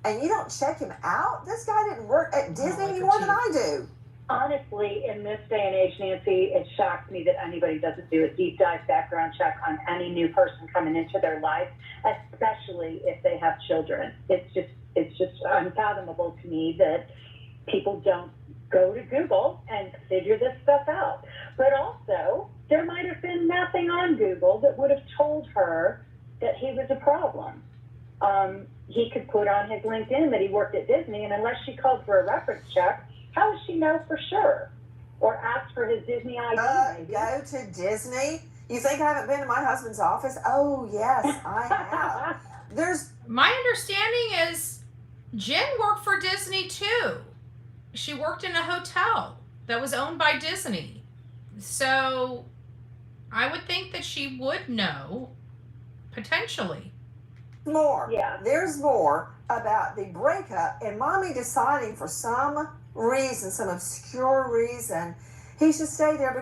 and you don't check him out? This guy didn't work at Disney any more than I do. Honestly, in this day and age, Nancy, it shocks me that anybody doesn't do a deep dive background check on any new person coming into their life, especially if they have children. It's just unfathomable to me that people don't go to Google and figure this stuff out. But also, there might have been nothing on Google that would have told her that he was a problem. He could put on his LinkedIn that he worked at Disney, and unless she called for a reference check, how does she know for sure? Or ask for his Disney ID, maybe. Go to Disney? You think I haven't been to my husband's office? Oh, yes, I have. My understanding is Jen worked for Disney too. She worked in a hotel that was owned by Disney. So I would think that she would know, potentially. More. Yeah. There's more about the breakup and mommy deciding for some reason, some obscure reason, he should stay there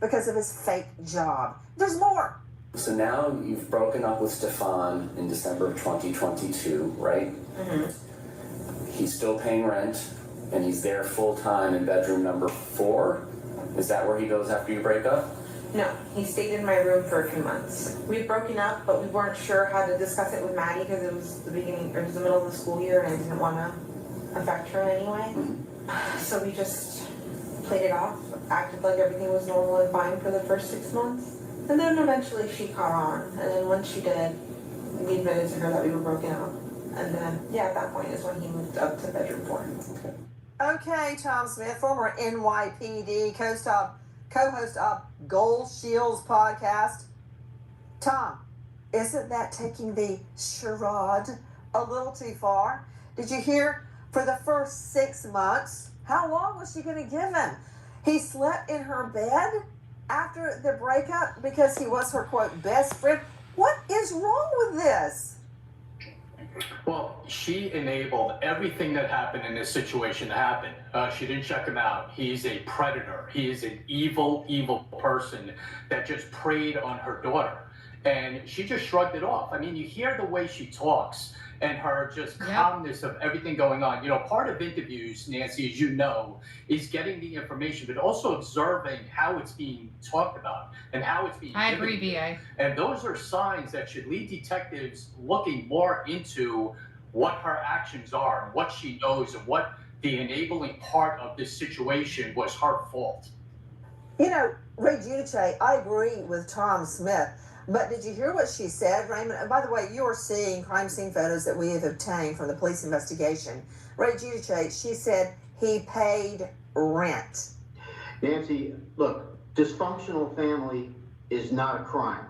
because of his fake job. There's more. So now you've broken up with Stephan in December of 2022, right? Mm-hmm. He's still paying rent, and he's there full-time in bedroom number 4. Is that where he goes after you break up? No, he stayed in my room for a few months. We'd broken up, but we weren't sure how to discuss it with Maddie because it was the middle of the school year, and I didn't want to affect her in any way. Mm-hmm. So we just played it off, acted like everything was normal and fine for the first 6 months. And then eventually she caught on, and then once she did, we admitted to her that we were broken up. And then, yeah, at that point is when he moved up to bedroom 4. Okay, Tom Smith, former NYPD co-host of Gold Shields podcast. Tom, isn't that taking the charade a little too far? Did you hear? For the first 6 months, how long was she going to give him? He slept in her bed after the breakup because he was her, quote, best friend. What is wrong with this? Well, she enabled everything that happened in this situation to happen. She didn't check him out. He's a predator. He is an evil, evil person that just preyed on her daughter. And she just shrugged it off. I mean, you hear the way she talks and her just calmness of everything going on. You know, part of interviews, Nancy, as you know, is getting the information, but also observing how it's being talked about and how it's being I agree, BA. And those are signs that should lead detectives looking more into what her actions are, what she knows, and what the enabling part of this situation was her fault. You know, Ray Giudice, I agree with Tom Smith. But did you hear what she said, Raymond? And by the way, you are seeing crime scene photos that we have obtained from the police investigation. Ray Giudice, she said he paid rent. Nancy, look, dysfunctional family is not a crime.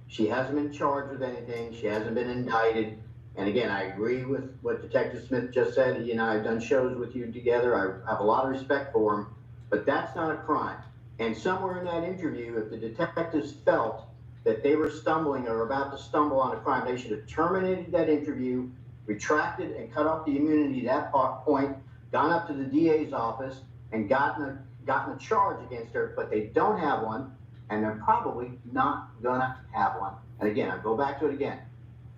She hasn't been charged with anything. She hasn't been indicted. And again, I agree with what Detective Smith just said. He and I have done shows with you together. I have a lot of respect for him, but that's not a crime. And somewhere in that interview, if the detectives felt that they were stumbling or about to stumble on a crime, they should have terminated that interview, retracted and cut off the immunity at that point, gone up to the DA's office and gotten a charge against her, but they don't have one, and they're probably not gonna have one. And again, I'll go back to it again.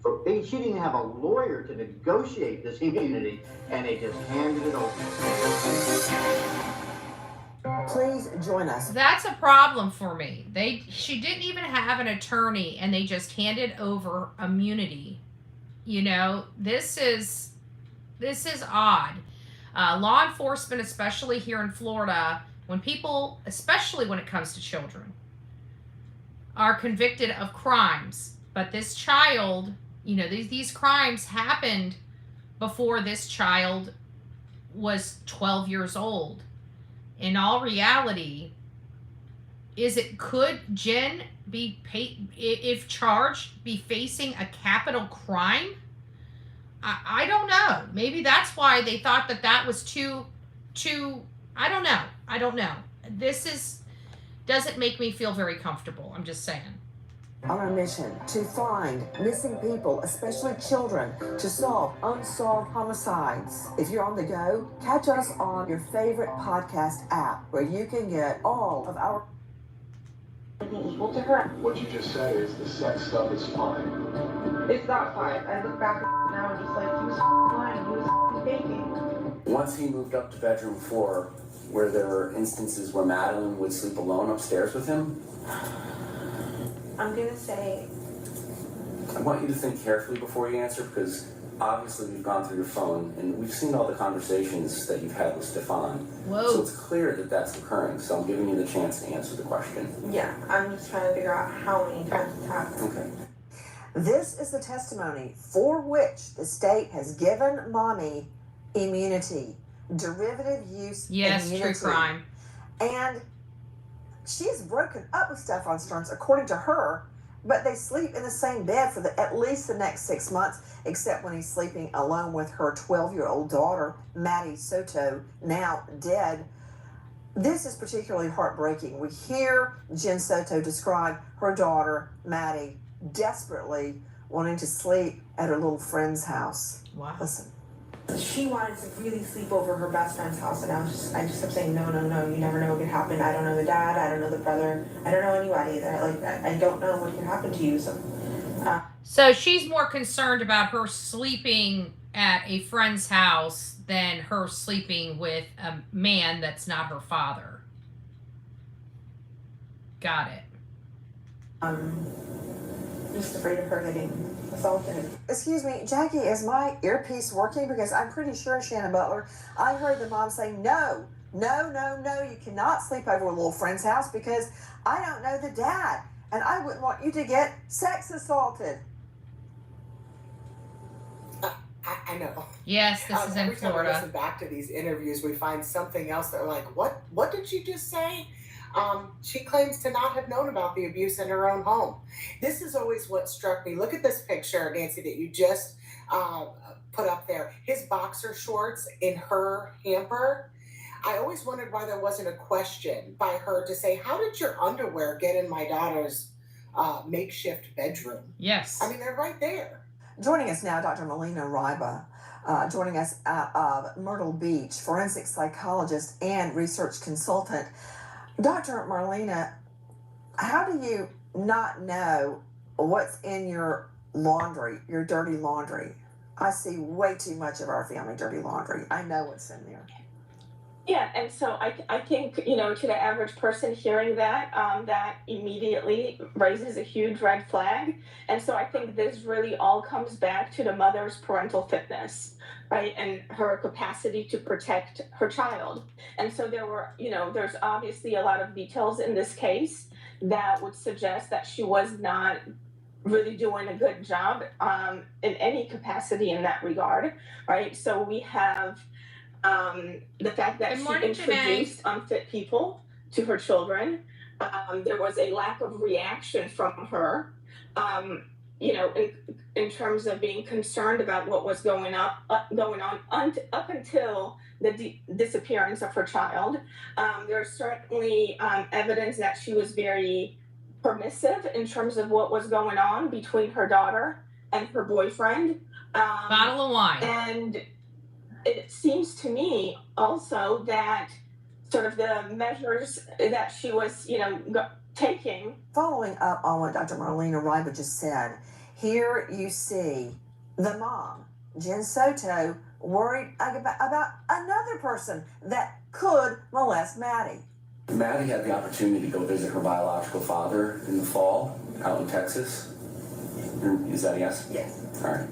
She didn't even have a lawyer to negotiate this immunity, and they just handed it over. Please join us. That's a problem for me. She didn't even have an attorney, and they just handed over immunity. You know, this is odd. Law enforcement, especially here in Florida, when people, especially when it comes to children, are convicted of crimes, but this child, you know, these crimes happened before this child was 12 years old. In all reality, could Jen if charged, be facing a capital crime? I don't know. Maybe that's why they thought that was too. I don't know. This doesn't make me feel very comfortable. I'm just saying. On our mission to find missing people, especially children, to solve unsolved homicides. If you're on the go, catch us on your favorite podcast app where you can get all of our anything equal to her. What you just said is the sex stuff is fine. It's not fine. I look back now and just like, he was lying, he was faking. Once he moved up to bedroom 4, where there were instances where Madeline would sleep alone upstairs with him, I'm gonna say, I want you to think carefully before you answer, because obviously we've gone through your phone and we've seen all the conversations that you've had with Stephan. Whoa. So it's clear that that's occurring. So I'm giving you the chance to answer the question. yeah, I'm just trying to figure out how many times it's happened. Okay. This is the testimony for which the state has given mommy immunity, derivative use Yes, immunity. true crime. And she's broken up with Stephan Sterns, according to her, but they sleep in the same bed for at least the next 6 months, except when he's sleeping alone with her 12-year-old daughter, Maddie Soto, now dead. This is particularly heartbreaking. We hear Jen Soto describe her daughter, Maddie, desperately wanting to sleep at her little friend's house. Wow. Listen. She wanted to really sleep over her best friend's house, and I just kept saying, no, you never know what could happen. I don't know the dad, I don't know the brother, I don't know anybody there. Like, I don't know what could happen to you. So she's more concerned about her sleeping at a friend's house than her sleeping with a man that's not her father. Got it. Just afraid of her getting assaulted. Excuse me, Jackie, is my earpiece working? Because I'm pretty sure, Shannon Butler, I heard the mom say, no, you cannot sleep over a little friend's house because I don't know the dad, and I wouldn't want you to get sex assaulted. I know. Yes, this is in Every time we Florida. listen back to these interviews, we find something else that we're like, what did she just say? She claims to not have known about the abuse in her own home. This is always what struck me. Look at this picture, Nancy, that you just put up there. His boxer shorts in her hamper. I always wondered why there wasn't a question by her to say, how did your underwear get in my daughter's makeshift bedroom? Yes. I mean, they're right there. Joining us now, Dr. Melina Ryba, joining us out of Myrtle Beach, forensic psychologist and research consultant. Dr. Marlena, how do you not know what's in your laundry, your dirty laundry? I see way too much of our family dirty laundry. I know what's in there. Yeah, and so I think, to the average person hearing that, that immediately raises a huge red flag. And so I think this really all comes back to the mother's parental fitness, right? And her capacity to protect her child. And so there's obviously a lot of details in this case that would suggest that she was not really doing a good job in any capacity in that regard, right? So we have the fact that she introduced unfit people to her children. There was a lack of reaction from her, in terms of being concerned about what was going on up until the disappearance of her child. There's certainly evidence that she was very permissive in terms of what was going on between her daughter and her boyfriend. Bottle of wine. And it seems to me also that sort of the measures that she was, taking. Following up on what Dr. Marlena Ryba just said, here you see the mom, Jen Soto, worried about another person that could molest Maddie. Maddie had the opportunity to go visit her biological father in the fall out in Texas. Is that a yes? Yes. All right.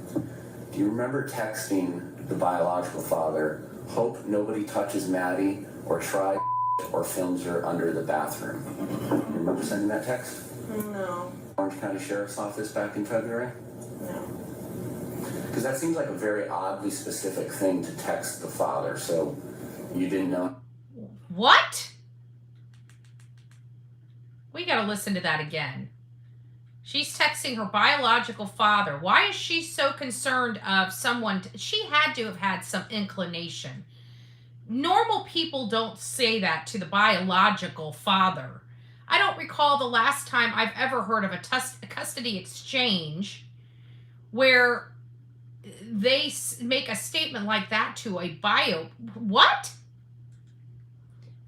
Do you remember texting the biological father, hope nobody touches Maddie or tries or films her under the bathroom? You remember sending that text? No. Orange County Sheriff's Office back in February? No. Because that seems like a very oddly specific thing to text the father, so you didn't know. What? We gotta listen to that again. She's texting her biological father. Why is she so concerned of someone? She had to have had some inclination. Normal people don't say that to the biological father. I don't recall the last time I've ever heard of a custody exchange where they make a statement like that to a What?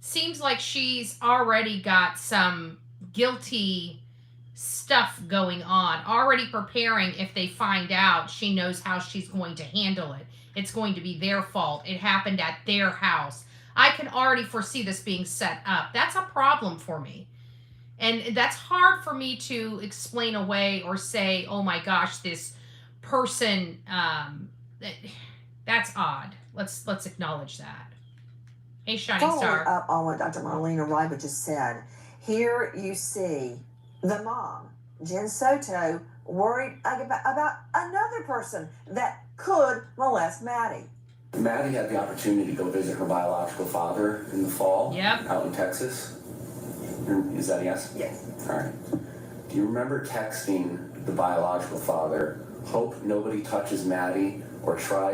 Seems like she's already got some guilty stuff going on, already preparing. If they find out, she knows how she's going to handle it. It's going to be their fault. It happened at their house. I can already foresee this being set up. That's a problem for me. And that's hard for me to explain away or say, oh my gosh, this person, that's odd. Let's acknowledge that. Hey, Shining Following Star. up on what Dr. Marlena Riba just said, here you see the mom, Jen Soto, worried about another person that could molest Maddie. Maddie had the opportunity to go visit her biological father in the fall. Yep. Out in Texas. Is that a yes? Yes. All right. Do you remember texting the biological father, hope nobody touches Maddie or try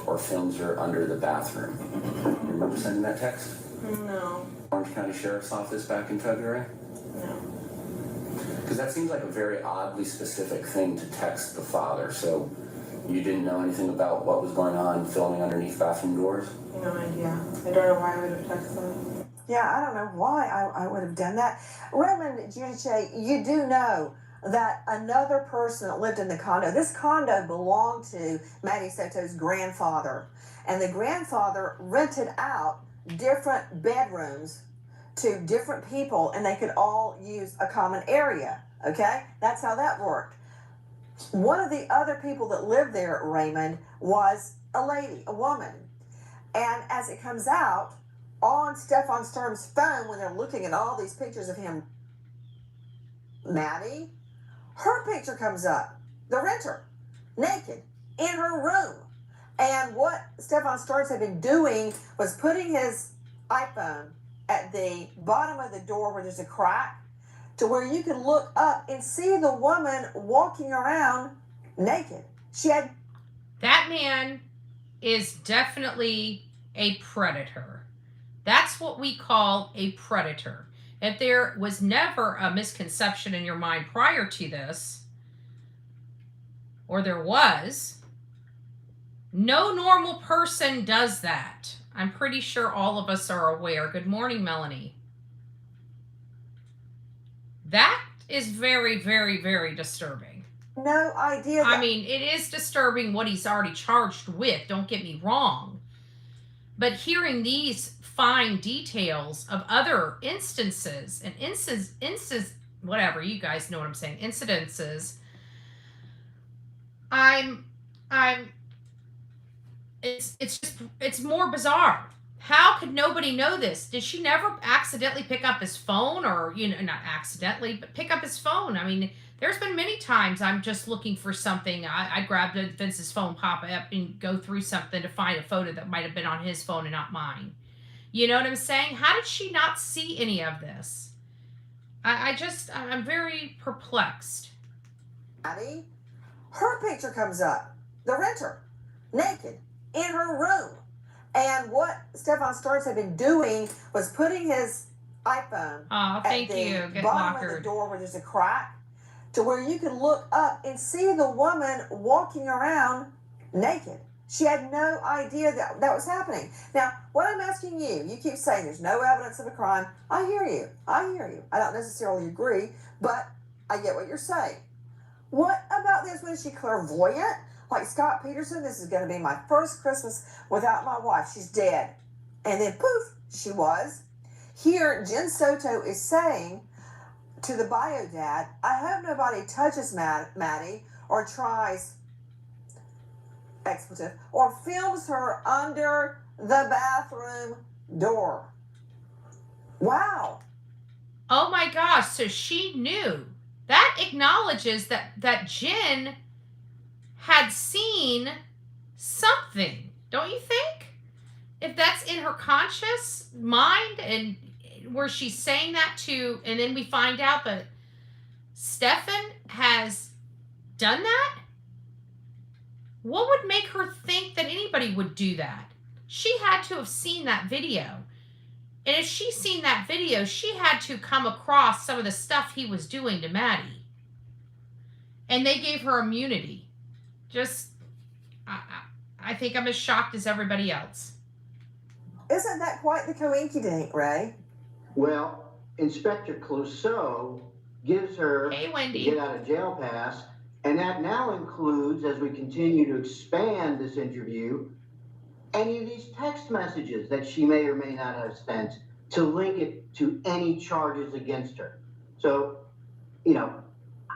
or films her under the bathroom? You remember sending that text? No. Orange County Sheriff's Office back in February? No. Because that seems like a very oddly specific thing to text the father. So you didn't know anything about what was going on filming underneath bathroom doors? No idea. I don't know why I would have texted them. Yeah, I don't know why I would have done that. Raymond Giudice, you do know that another person that lived in the condo, this condo belonged to Maddie Soto's grandfather. And the grandfather rented out different bedrooms to different people, and they could all use a common area. Okay? That's how that worked. One of the other people that lived there, Raymond, was a lady, a woman. And as it comes out, on Stephan Sterns' phone, when they're looking at all these pictures of him, Maddie, her picture comes up, the renter, naked, in her room. And what Stephan Sterns had been doing was putting his iPhone at the bottom of the door where there's a crack, to where you can look up and see the woman walking around naked. She had... That man is definitely a predator. That's what we call a predator. If there was never a misconception in your mind prior to this, or there was, no normal person does that. I'm pretty sure all of us are aware. Good morning, Melanie. That is very, very, very disturbing. No idea. I mean, it is disturbing what he's already charged with, don't get me wrong. But hearing these fine details of other instances and whatever, you guys know what I'm saying, incidences, it's more bizarre. How could nobody know this? Did she never accidentally pick up his phone, or, not accidentally, but pick up his phone? I mean, there's been many times I'm just looking for something. I grabbed Vince's phone, pop it up, and go through something to find a photo that might have been on his phone and not mine. You know what I'm saying? How did she not see any of this? I'm very perplexed. Maddie, her picture comes up, the renter, naked, in her room. And what Stephan Sterns had been doing was putting his iPhone at the bottom of the door where there's a crack, to where you can look up and see the woman walking around naked. She had no idea that was happening. Now, what I'm asking you keep saying there's no evidence of a crime. I hear you. I don't necessarily agree, but I get what you're saying. What about this? Was she clairvoyant? Like Scott Peterson, this is going to be my first Christmas without my wife. She's dead. And then poof, she was. Here, Jen Soto is saying to the bio dad, I hope nobody touches Maddie or tries, expletive, or films her under the bathroom door. Wow. Oh my gosh, so she knew. That acknowledges that Jen had seen something, don't you think? If that's in her conscious mind, and where she's saying that to, and then we find out that Stephan has done that? What would make her think that anybody would do that? She had to have seen that video. And if she's seen that video, she had to come across some of the stuff he was doing to Maddie. And they gave her immunity. Just, I think I'm as shocked as everybody else. Isn't that quite the coinky-dink, Ray? Well, Inspector Clouseau gives her Hey, a Wendy. get out of jail pass, and that now includes, as we continue to expand this interview, any of these text messages that she may or may not have sent to link it to any charges against her. So, you know,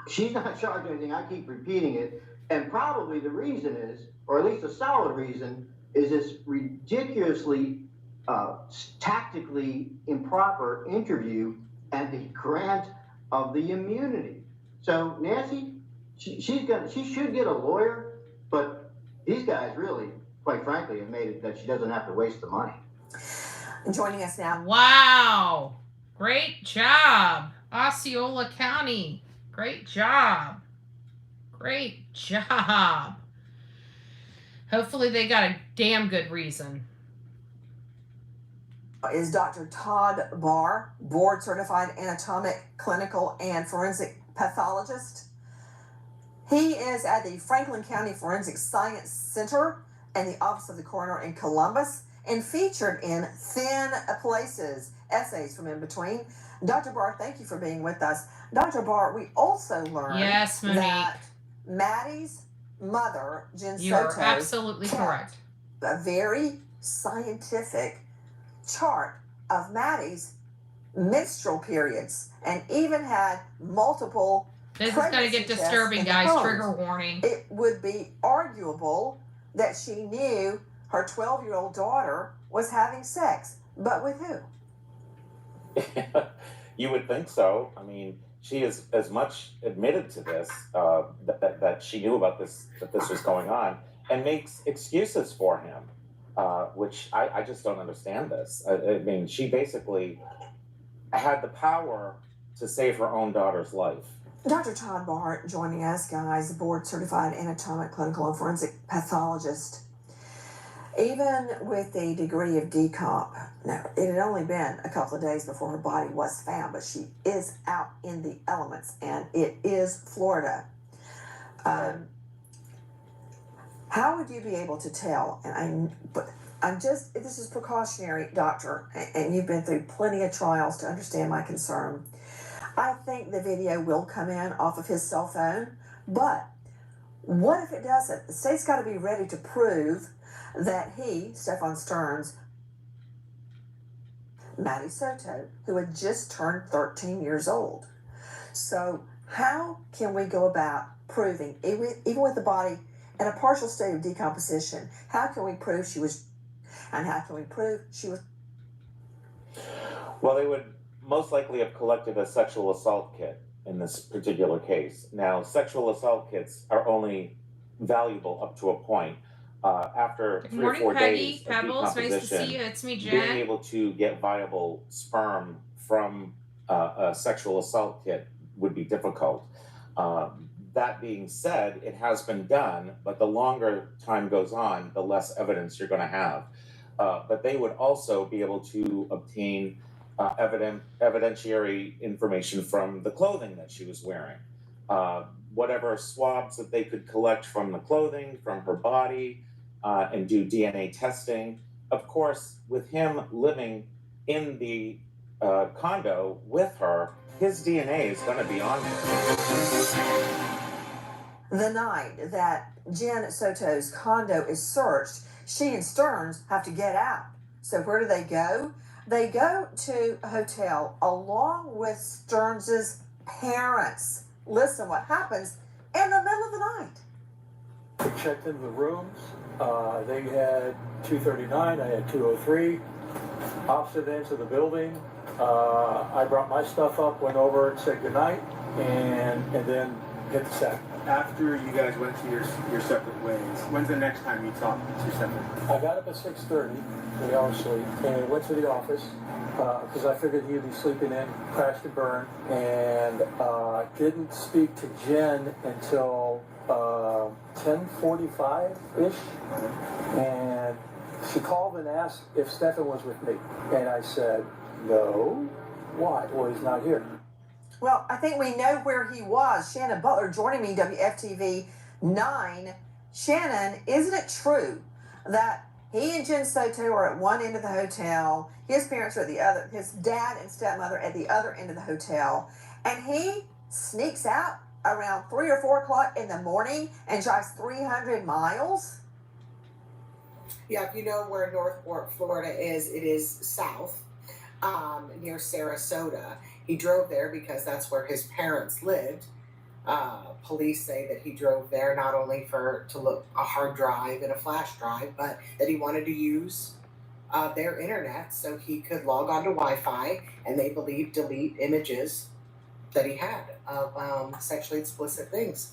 she's not charged with anything. I keep repeating it. And probably the reason is, or at least a solid reason, is this ridiculously tactically improper interview and the grant of the immunity. So Nancy, she should get a lawyer, but these guys really, quite frankly, have made it that she doesn't have to waste the money. Joining us now. Wow. Great job, Osceola County. Great job. Great job. Hopefully they got a damn good reason. Is Dr. Todd Barr, board certified anatomic, clinical, and forensic pathologist. He is at the Franklin County Forensic Science Center and the Office of the Coroner in Columbus, and featured in Thin Places, Essays from In Between. Dr. Barr, thank you for being with us. Dr. Barr, we also learned Yes, Monique. that Maddie's mother, Jen You are Soto, absolutely correct. a very scientific chart of Maddie's menstrual periods, and even had multiple. This is going to get disturbing, guys. Trigger warning. It would be arguable that she knew her 12-year-old daughter was having sex, but with who? You would think so. I mean, she is as much admitted to this, that she knew about this, that this was going on, and makes excuses for him, which I just don't understand this. I mean, she basically had the power to save her own daughter's life. Dr. Todd Barr joining us, guys, board certified anatomic, clinical, and forensic pathologist. Even with the degree of decomp, now it had only been a couple of days before her body was found, but she is out in the elements, and it is Florida. How would you be able to tell? This is precautionary, doctor, and you've been through plenty of trials to understand my concern. I think the video will come in off of his cell phone, but what if it doesn't? The state's got to be ready to prove that he, Stephan Sterns, Maddie Soto, who had just turned 13 years old. So how can we go about proving, even with the body in a partial state of decomposition, how can we prove she was, and how can we prove she was? Well, they would most likely have collected a sexual assault kit in this particular case. Now, sexual assault kits are only valuable up to a point. After Good 3 or morning, 4 Peggy. days of Pebbles, nice to decomposition, see you. It's me, being Jen. able to get viable sperm from a sexual assault kit would be difficult. That being said, it has been done, but the longer time goes on, the less evidence you're going to have. But they would also be able to obtain evidentiary information from the clothing that she was wearing. Whatever swabs that they could collect from the clothing, from her body, and do DNA testing. Of course, with him living in the condo with her, his DNA is going to be on her. The night that Jen Soto's condo is searched, she and Sterns have to get out. So where do they go? They go to a hotel along with Sterns's parents. Listen what happens in the middle of the night. We checked into the rooms. They had 239, I had 203. Opposite ends of the building. I brought my stuff up, went over and said goodnight, and then hit the sack. After you guys went to your separate ways, when's the next time you talked to your separate? I got up at 6:30, 3 hours sleep, and went to the office. because I figured he'd be sleeping in, crashed and burned, and didn't speak to Jen until 10:45-ish, and she called and asked if Stephan was with me, and I said, no. Why? Well, he's not here. Well, I think we know where he was. Shannon Butler joining me, WFTV 9. Shannon, isn't it true that he and Jen Soto are at one end of the hotel, his parents are at the other, his dad and stepmother at the other end of the hotel, and he sneaks out around 3 or 4 o'clock in the morning and drives 300 miles? Yeah, if you know where Northport, Florida is, it is south, near Sarasota. He drove there because that's where his parents lived. Police say that he drove there not only to look a hard drive and a flash drive, but that he wanted to use their internet so he could log on to Wi-Fi and they believe delete images that he had of sexually explicit things.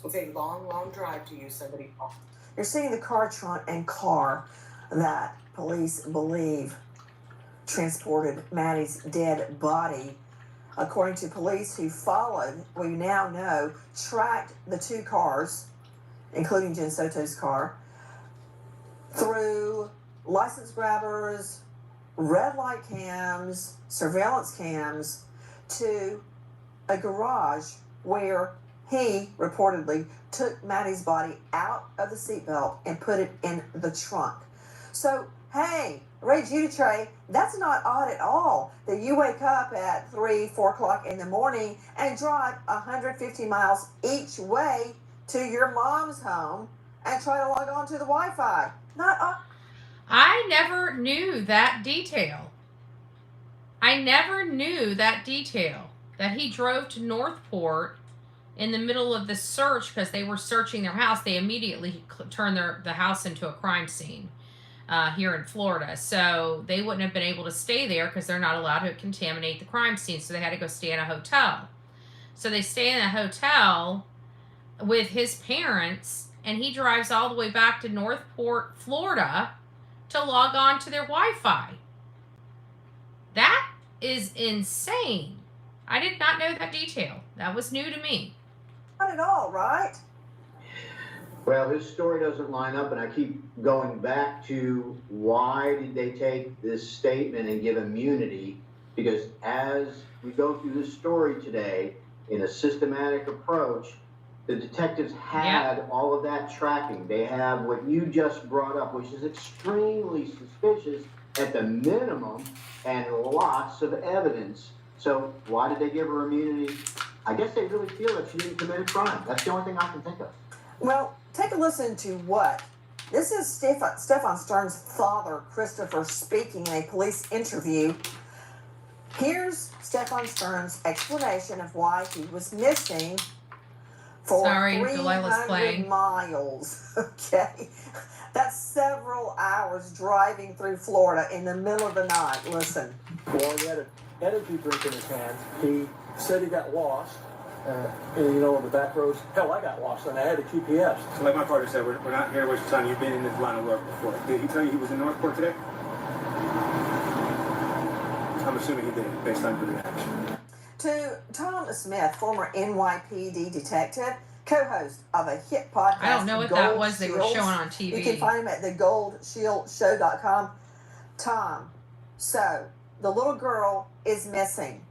It's a long, long drive to use somebody. You're seeing the car trunk and car that police believe transported Maddie's dead body. According to police who followed, we now know, tracked the 2 cars, including Jen Soto's car, through license grabbers, red light cams, surveillance cams, to a garage where he reportedly took Maddie's body out of the seatbelt and put it in the trunk. So, hey, Ray Giudice, that's not odd at all that you wake up at 3, 4 o'clock in the morning and drive 150 miles each way to your mom's home and try to log on to the Wi-Fi. Not odd. I never knew that detail. That he drove to Northport in the middle of the search because they were searching their house. They immediately turned the house into a crime scene here in Florida. So they wouldn't have been able to stay there because they're not allowed to contaminate the crime scene. So they had to go stay in a hotel. So they stay in a hotel with his parents, and he drives all the way back to Northport, Florida to log on to their Wi-Fi. That is insane. I did not know that detail. That was new to me. Not at all, right? Well, his story doesn't line up, and I keep going back to why did they take this statement and give immunity? Because as we go through this story today, in a systematic approach, the detectives had all of that tracking. They have what you just brought up, which is extremely suspicious at the minimum, and lots of evidence. So why did they give her immunity? I guess they really feel that she didn't commit a crime. That's the only thing I can think of. Well, take a listen to what? This is Stephan Sterns' father, Christopher, speaking in a police interview. Here's Stephan Sterns' explanation of why he was missing for 300 miles. Okay? That's several hours driving through Florida in the middle of the night. Listen. Well, he had an energy drink in his hand. He said he got lost. You know, in the back roads. Hell, I got lost, and I had a GPS. So like my partner said, we're not here to waste your time. You've been in this line of work before. Did he tell you he was in Northport today? I'm assuming he did, based on your reaction. To Tom Smith, former NYPD detective, co-host of a hit podcast. I don't know what that was they were showing on TV. You can find him at thegoldshieldshow.com. Tom, so the little girl is missing.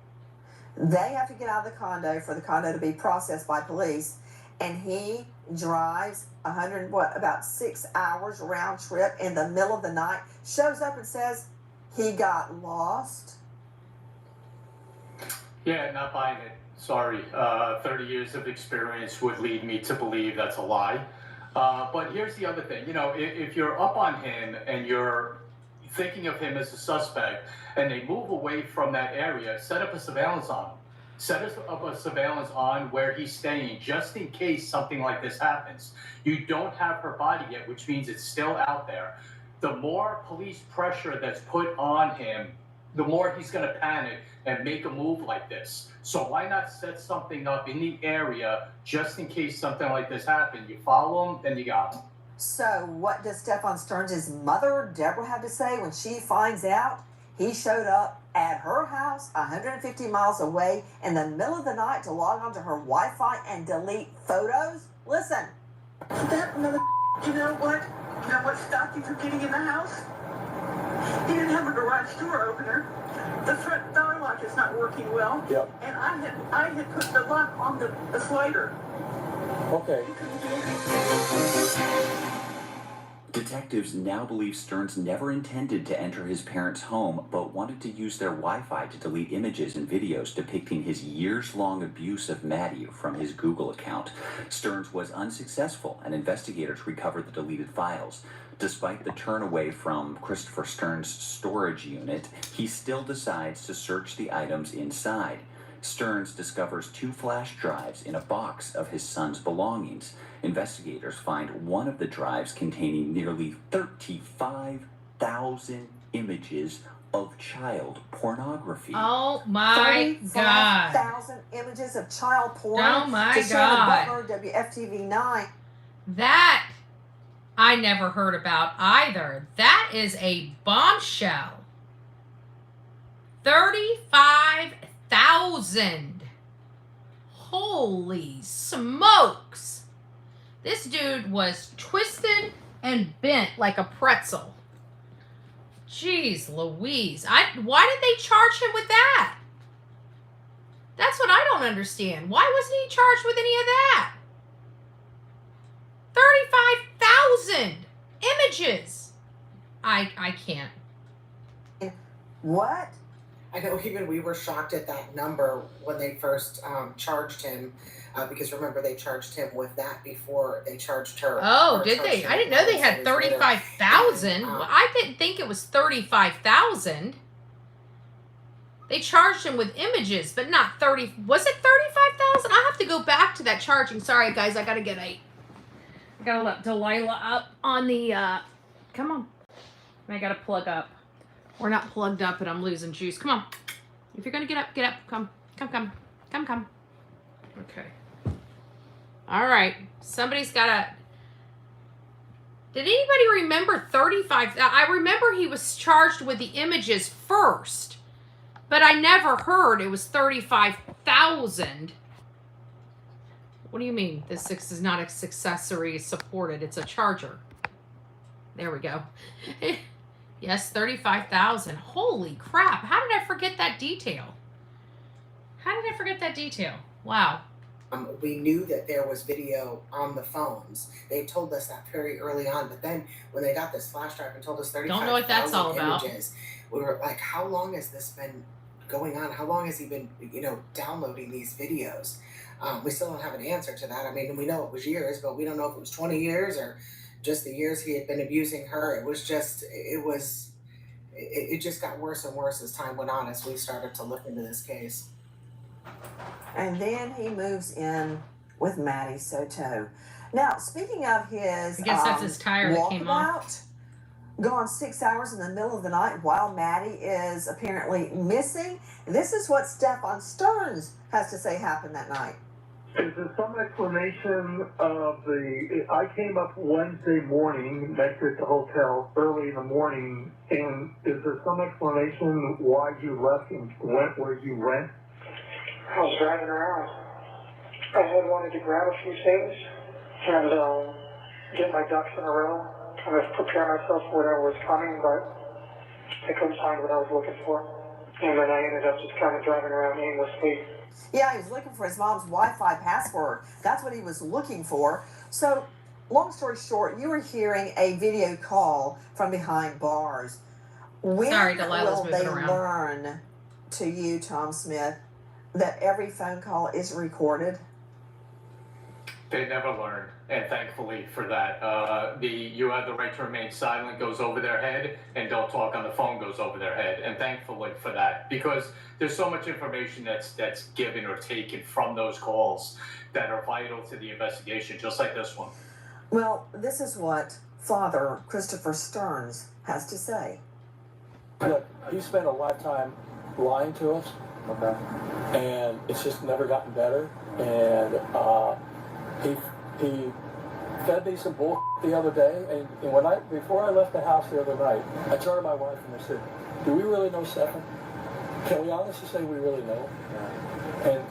They have to get out of the condo for the condo to be processed by police, and he drives about 6 hours round trip in the middle of the night, shows up and says he got lost. Yeah, not buying it. Sorry. 30 years of experience would lead me to believe that's a lie. But here's the other thing. You know, if you're up on him and you're thinking of him as a suspect and they move away from that area, set up a surveillance on him. Set up a surveillance on where he's staying just in case something like this happens. You don't have her body yet, which means it's still out there. The more police pressure that's put on him, the more he's going to panic and make a move like this. So why not set something up in the area just in case something like this happens? You follow him, then you got him. So what does Stephan Sterns' mother, Deborah, have to say when she finds out He showed up at her house 150 miles away in the middle of the night to log onto her Wi-Fi and delete photos. Listen. That mother, you know what stopped you from getting in the house? He didn't have a garage door opener. The front door lock is not working well. Yep. And I had put the lock on the slider. Okay. Detectives now believe Sterns never intended to enter his parents' home, but wanted to use their Wi-Fi to delete images and videos depicting his years-long abuse of Maddie from his Google account. Sterns was unsuccessful, and investigators recovered the deleted files. Despite the turn away from Christopher Sterns' storage unit, he still decides to search the items inside. Sterns discovers 2 flash drives in a box of his son's belongings. Investigators find one of the drives containing nearly 35,000 images of child pornography. Oh my God. 35,000 images of child porn. Oh my to show God. the Butler WFTV9. That I never heard about either. That is a bombshell. 35,000. Holy smokes. This dude was twisted and bent like a pretzel. Jeez Louise. Why did they charge him with that? That's what I don't understand. Why wasn't he charged with any of that? 35,000 images. I can't. What? I know even we were shocked at that number when they first charged him, because remember they charged him with that before they charged her. Oh, did they? I didn't know they had 35,000. I didn't think it was 35,000. They charged him with images, but not 30. Was it 35,000? I have to go back to that charging. Sorry, guys. I gotta let Delilah up on the. Come on. I gotta plug up. We're not plugged up, and I'm losing juice. Come on. If you're gonna get up, get up. Come. Okay. All right. Somebody's gotta. Did anybody remember 35? I remember he was charged with the images first, but I never heard it was 35,000. What do you mean? This is not a accessory supported. It's a charger. There we go. Yes, 35,000. Holy crap. How did I forget that detail? Wow. We knew that there was video on the phones. They told us that very early on, but then when they got this flash drive and told us 35,000 Don't know what that's all about. images, we were like, how long has this been going on? How long has he been, downloading these videos? We still don't have an answer to that. I mean, we know it was years, but we don't know if it was 20 years or just the years he had been abusing her. It just got worse and worse as time went on as we started to look into this case. And then he moves in with Maddie Soto. Now, speaking of his I guess that's his tire that came off. Gone 6 hours in the middle of the night while Maddie is apparently missing. This is what Stephan Sterns has to say happened that night. Is there some explanation of I came up Wednesday morning back at the hotel early in the morning, and is there some explanation why you left and went where you went? I was driving around. I had wanted to grab a few things and get my ducks in a row, kind of prepare myself for whatever was coming, but I couldn't find what I was looking for. And then I ended up just kind of driving around aimlessly. Yeah, he was looking for his mom's Wi-Fi password. That's what he was looking for. So, long story short, you were hearing a video call from behind bars. When will they learn to you, Tom Smith, that every phone call is recorded? They never learned, and thankfully for that. You have the right to remain silent goes over their head, and don't talk on the phone goes over their head, and thankfully for that, because there's so much information that's given or taken from those calls that are vital to the investigation, just like this one. Well, this is what Father Christopher Sterns has to say. Look, he spent a lifetime lying to us. Okay. And it's just never gotten better. And he fed me some bull the other day. And before I left the house the other night, I turned to my wife and I said, do we really know Stephan? Can we honestly say we really know? And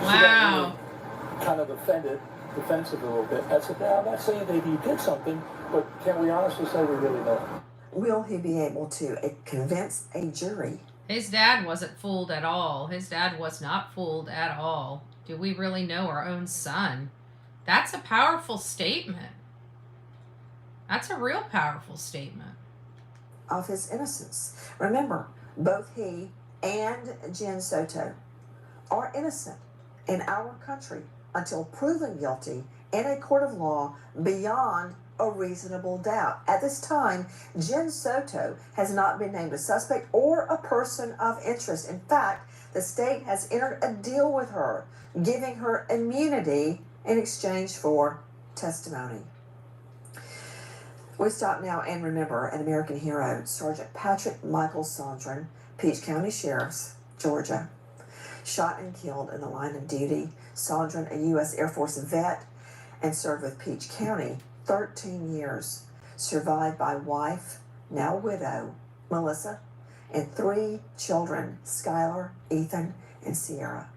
she got really kind of defensive a little bit. I said, I'm not saying that he did something, but can we honestly say we really know? Will he be able to convince a jury? His dad wasn't fooled at all. His dad was not fooled at all. Do we really know our own son? That's a powerful statement. That's a real powerful statement. Of his innocence. Remember, both he and Jen Soto are innocent in our country until proven guilty in a court of law beyond a reasonable doubt. At this time, Jen Soto has not been named a suspect or a person of interest. In fact, the state has entered a deal with her, giving her immunity in exchange for testimony. We stop now and remember an American hero, Sergeant Patrick Michael Sondren, Peach County Sheriff's, Georgia. Shot and killed in the line of duty. Sondren, a U.S. Air Force vet, and served with Peach County 13 years. Survived by wife, now widow, Melissa, and 3 children, Skylar, Ethan, and Sierra.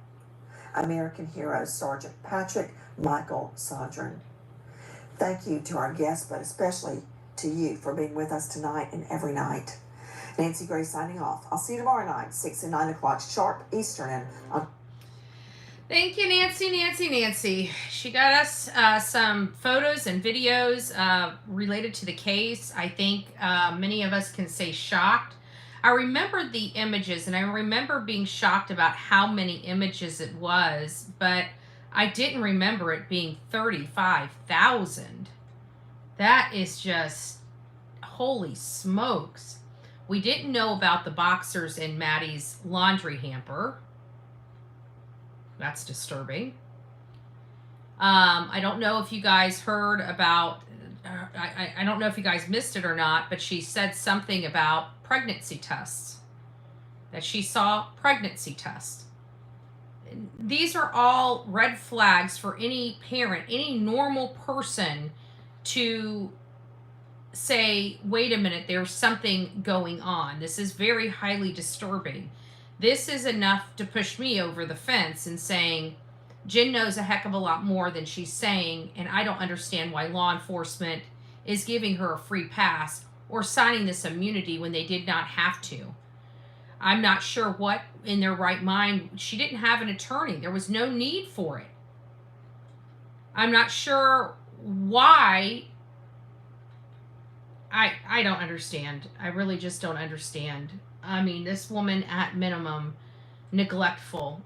American hero, Sergeant Patrick Michael Sondren. Thank you to our guests, but especially to you for being with us tonight and every night. Nancy Gray signing off. I'll see you tomorrow night, 6 and 9 o'clock sharp Eastern. And on Thank you, Nancy. She got us some photos and videos related to the case. I think many of us can say shocked. I remembered the images, and I remember being shocked about how many images it was, but I didn't remember it being 35,000. That is just, holy smokes. We didn't know about the boxers in Maddie's laundry hamper. That's disturbing. I don't know if you guys heard about, I don't know if you guys missed it or not, but she said something about pregnancy tests. That she saw pregnancy tests. These are all red flags for any parent, any normal person to say, wait a minute, there's something going on. This is very highly disturbing. This is enough to push me over the fence and saying, Jen knows a heck of a lot more than she's saying, and I don't understand why law enforcement is giving her a free pass or signing this immunity when they did not have to. I'm not sure what in their right mind. She didn't have an attorney. There was no need for it. I'm not sure why. I don't understand. I really just don't understand. I mean, this woman at minimum neglectful,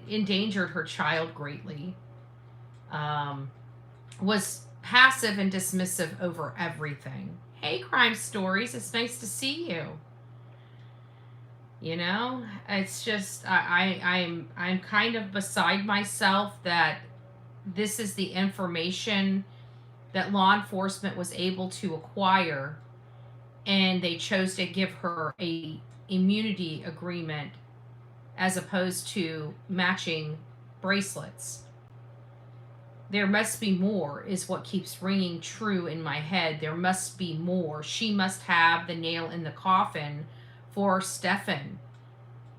endangered her child greatly, was passive and dismissive over everything. Hey, Crime Stories, it's nice to see you. You know, it's just, I'm kind of beside myself that this is the information that law enforcement was able to acquire, and they chose to give her a immunity agreement as opposed to matching bracelets. There must be more is what keeps ringing true in my head. There must be more. She must have the nail in the coffin for Stephan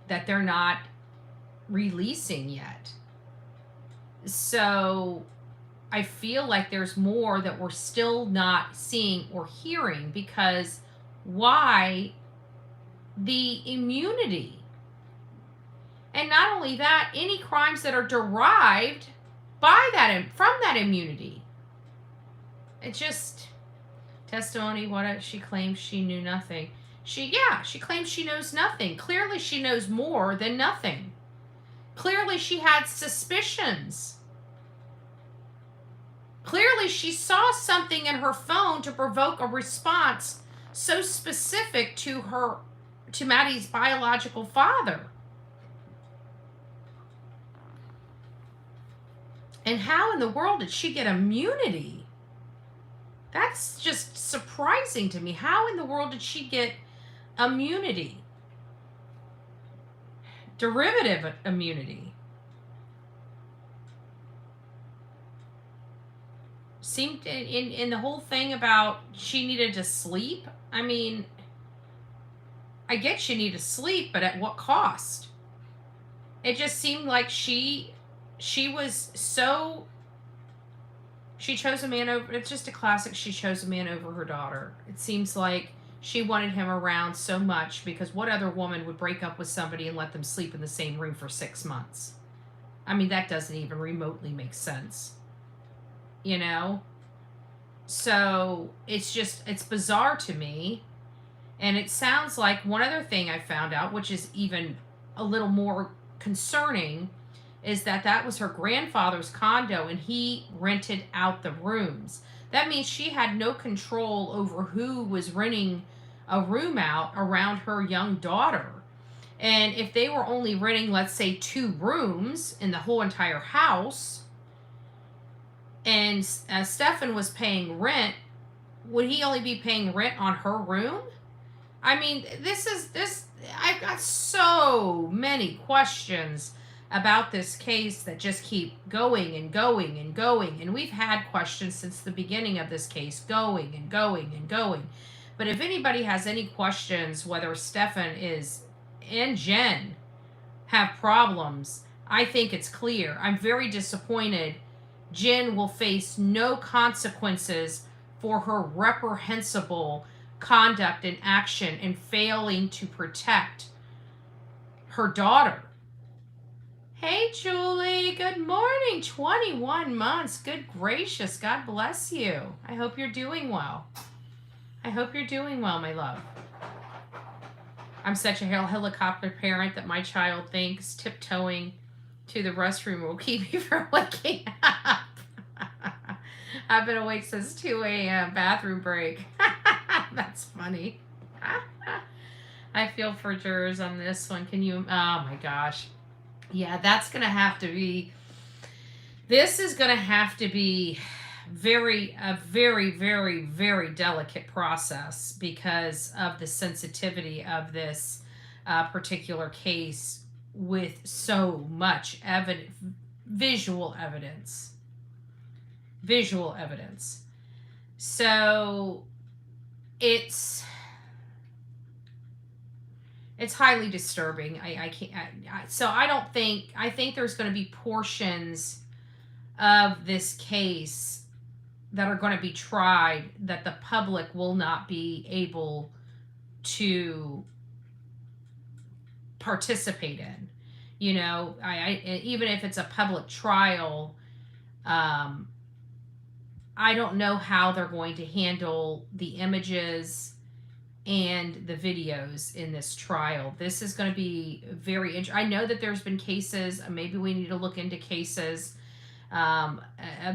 that they're not releasing yet. So I feel like there's more that we're still not seeing or hearing, because why the immunity? And not only that, any crimes that are derived by that, from that immunity. It just, testimony, she claims she knew nothing. She claims she knows nothing. Clearly she knows more than nothing. Clearly she had suspicions. Clearly she saw something in her phone to provoke a response so specific to Maddie's biological father. And how in the world did she get immunity? That's just surprising to me. How in the world did she get immunity? Derivative immunity. Seemed in the whole thing about she needed to sleep. I mean, I get you need to sleep, but at what cost? It just seemed like she was so, she chose a man over, it's just a classic, she chose a man over her daughter. It seems like she wanted him around so much, because what other woman would break up with somebody and let them sleep in the same room for 6 months? I mean, that doesn't even remotely make sense. You know? So it's bizarre to me. And it sounds like one other thing I found out, which is even a little more concerning, is that was her grandfather's condo and he rented out the rooms. That means she had no control over who was renting a room out around her young daughter. And if they were only renting, let's say, 2 rooms in the whole entire house, and Stephan was paying rent, would he only be paying rent on her room? I mean, I've got so many questions about this case that just keep going and going and going. And we've had questions since the beginning of this case, going and going and going. But if anybody has any questions whether Stephan and Jen have problems, I think it's clear. I'm very disappointed. Jen will face no consequences for her reprehensible conduct and action in failing to protect her daughter. Hey, Julie. Good morning. 21 months. Good gracious. God bless you. I hope you're doing well. I hope you're doing well, my love. I'm such a helicopter parent that my child thinks tiptoeing to the restroom will keep me from waking up. I've been awake since 2 a.m. bathroom break. That's funny. I feel for jurors on this one. Can you? Oh my gosh. Yeah, that's going to have to be, this is going to have to be a very, very, very delicate process because of the sensitivity of this particular case with so much visual evidence. So it's highly disturbing. I can't. So I think there's going to be portions of this case that are going to be tried that the public will not be able to participate in. You know, I even if it's a public trial, I don't know how they're going to handle the images and the videos in this trial. This is going to be very interesting. I know that there's been cases, maybe we need to look into cases of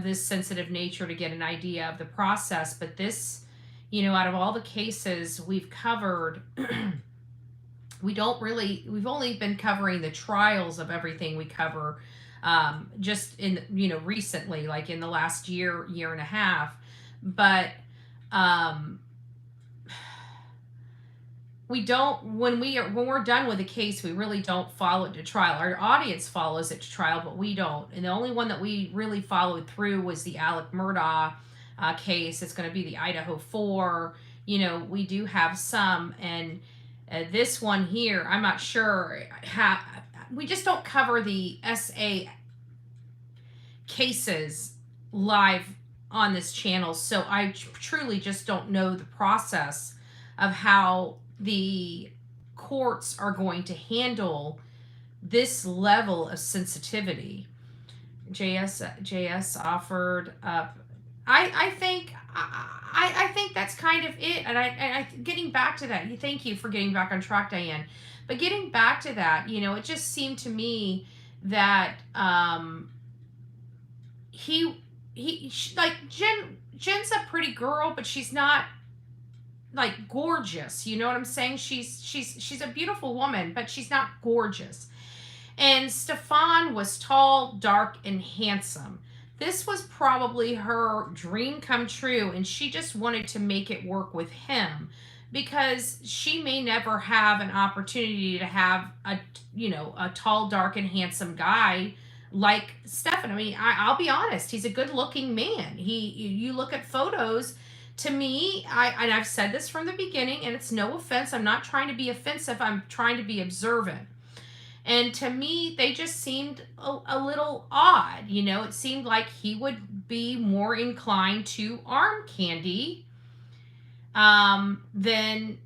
this sensitive nature to get an idea of the process, but this, you know, out of all the cases we've covered, we've only been covering the trials of everything we cover just in, you know, recently, like in the last year and a half, but we don't, when we're done with a case, we really don't follow it to trial. Our audience follows it to trial, but we don't. And the only one that we really followed through was the Alec Murdaugh case. It's going to be the Idaho 4. You know, we do have some, and this one here, I'm not sure how. We just don't cover the SA cases live on this channel, so I truly just don't know the process of how the courts are going to handle this level of sensitivity. JS offered up. I think that's kind of it. And I getting back to that. Thank you for getting back on track, Diane. But getting back to that, you know, it just seemed to me that like Jen's a pretty girl, but she's not like gorgeous, you know what I'm saying? She's a beautiful woman, but she's not gorgeous. And Stephan was tall, dark, and handsome. This was probably her dream come true, and she just wanted to make it work with him because she may never have an opportunity to have a tall, dark, and handsome guy like Stephan. I mean, I'll be honest, he's a good-looking man. You look at photos. to me, I've said this from the beginning, and it's no offense. I'm not trying to be offensive. I'm trying to be observant. And to me, they just seemed a little odd. You know, it seemed like he would be more inclined to arm Candy than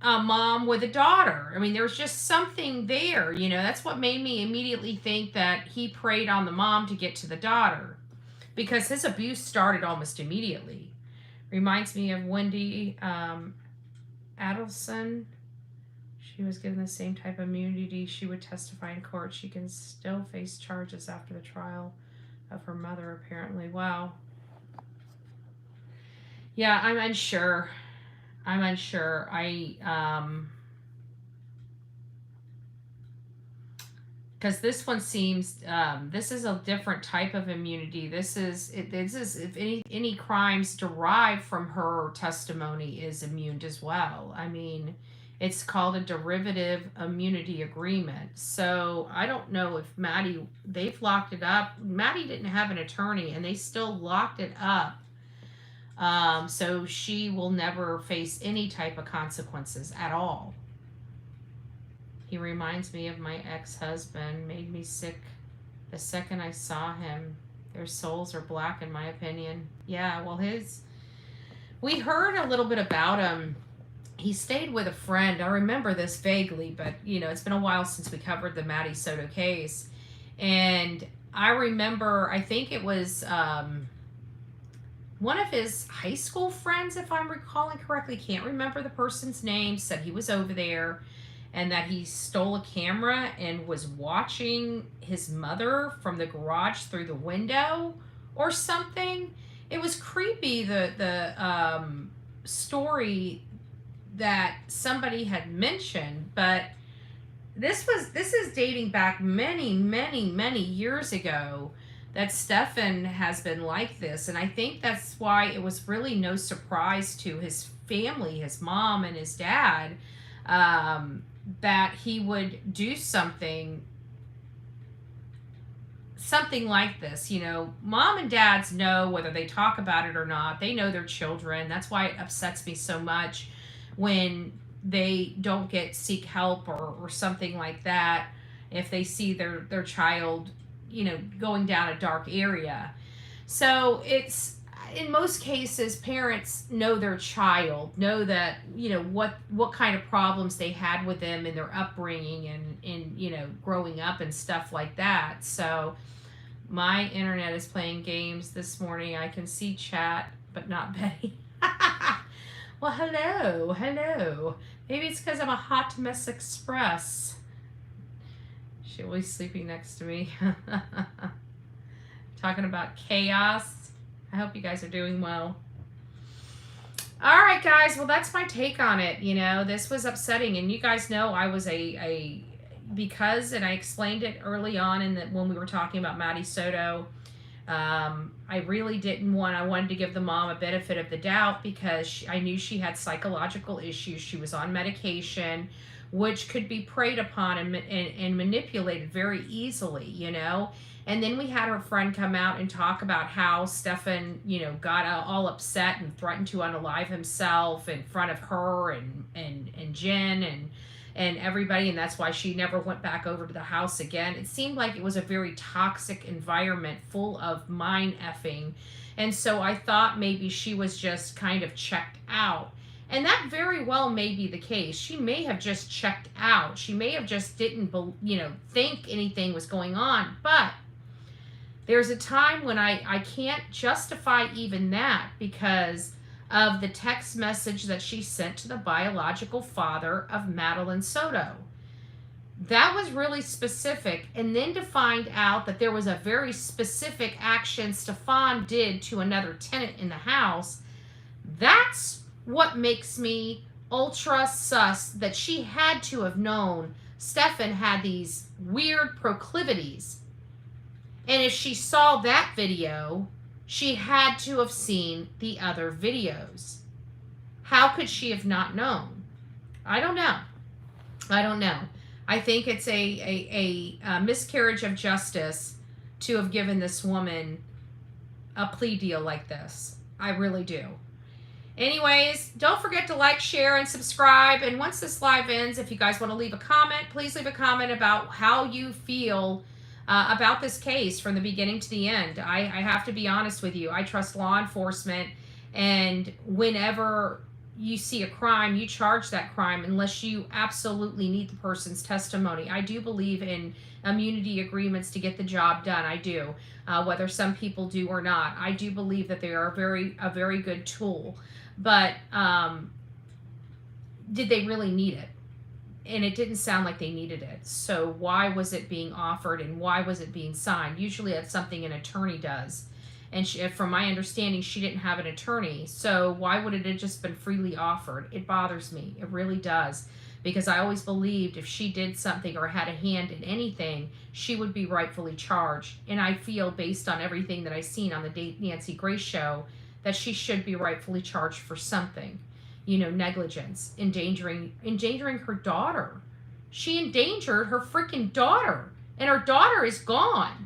a mom with a daughter. I mean, there was just something there. You know, that's what made me immediately think that he preyed on the mom to get to the daughter, because his abuse started almost immediately. Reminds me of Wendy Adelson. She was given the same type of immunity. She would testify in court. She can still face charges after the trial of her mother, apparently. Wow. Yeah, I'm unsure. Because this one seems, this is a different type of immunity. This is if any crimes derived from her testimony is immune as well. I mean, it's called a derivative immunity agreement. So I don't know if Maddie, they've locked it up. Maddie didn't have an attorney, and they still locked it up. So she will never face any type of consequences at all. He reminds me of my ex-husband. Made me sick the second I saw him. Their souls are black, in my opinion. Yeah, well, we heard a little bit about him. He stayed with a friend. I remember this vaguely, but, you know, it's been a while since we covered the Maddie Soto case. And I remember, I think it was one of his high school friends, if I'm recalling correctly. Can't remember the person's name. Said he was over there, and that he stole a camera and was watching his mother from the garage through the window or something. It was creepy, the story that somebody had mentioned, but this is dating back many, many, many years ago that Stephan has been like this. And I think that's why it was really no surprise to his family, his mom and his dad, that he would do something like this. You know, mom and dads know, whether they talk about it or not, they know their children. That's why it upsets me so much when they don't seek help or something like that, if they see their child, you know, going down a dark area. So it's, in most cases, parents know their child, know that, you know, what kind of problems they had with them in their upbringing and you know, growing up and stuff like that. So my internet is playing games this morning. I can see chat, but not Betty. Well, hello. Maybe it's because I'm a hot mess express. She's always sleeping next to me. Talking about chaos. I hope you guys are doing well. All right, guys. Well, that's my take on it. You know, this was upsetting, and you guys know I was because, and I explained it early on when we were talking about Maddie Soto. I really didn't I wanted to give the mom a benefit of the doubt, because I knew she had psychological issues. She was on medication, which could be preyed upon and manipulated very easily, you know. And then we had her friend come out and talk about how Stephan, you know, got all upset and threatened to unalive himself in front of her and Jen and everybody, and that's why she never went back over to the house again. It seemed like it was a very toxic environment full of mind effing. And so I thought maybe she was just kind of checked out. And that very well may be the case. She may have just checked out. She may have just didn't, you know, think anything was going on. But there's a time when I can't justify even that, because of the text message that she sent to the biological father of Madeline Soto. That was really specific. And then to find out that there was a very specific action Stephan did to another tenant in the house, that's what makes me ultra sus that she had to have known Stephan had these weird proclivities. And if she saw that video, she had to have seen the other videos. How could she have not known? I don't know. I think it's a miscarriage of justice to have given this woman a plea deal like this. I really do. Anyways, don't forget to like, share, and subscribe. And once this live ends, if you guys want to leave a comment, please leave a comment about how you feel about this case from the beginning to the end. I have to be honest with you. I trust law enforcement, and whenever you see a crime, you charge that crime unless you absolutely need the person's testimony. I do believe in immunity agreements to get the job done. I do, whether some people do or not. I do believe that they are a very good tool. But did they really need it? And it didn't sound like they needed it. So why was it being offered, and why was it being signed? Usually that's something an attorney does. And from my understanding, she didn't have an attorney. So why would it have just been freely offered? It bothers me. It really does. Because I always believed if she did something or had a hand in anything, she would be rightfully charged. And I feel, based on everything that I've seen on the Nancy Grace show, that she should be rightfully charged for something. You know, negligence, endangering her daughter. She endangered her freaking daughter, and her daughter is gone.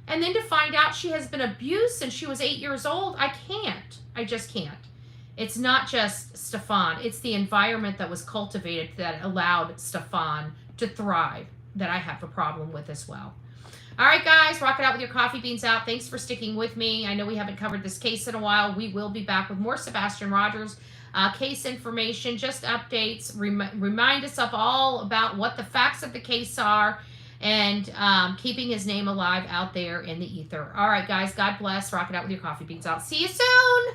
And then to find out she has been abused since she was 8 years old, I just can't. It's not just Stephan, it's the environment that was cultivated that allowed Stephan to thrive that I have a problem with as well. All right, guys, rock it out with your coffee beans out. Thanks for sticking with me. I know we haven't covered this case in a while. We will be back with more Sebastian Rogers case information, just updates, remind us of all about what the facts of the case are, and keeping his name alive out there in the ether. All right, guys, God bless. Rock it out with your coffee beans out. See you soon.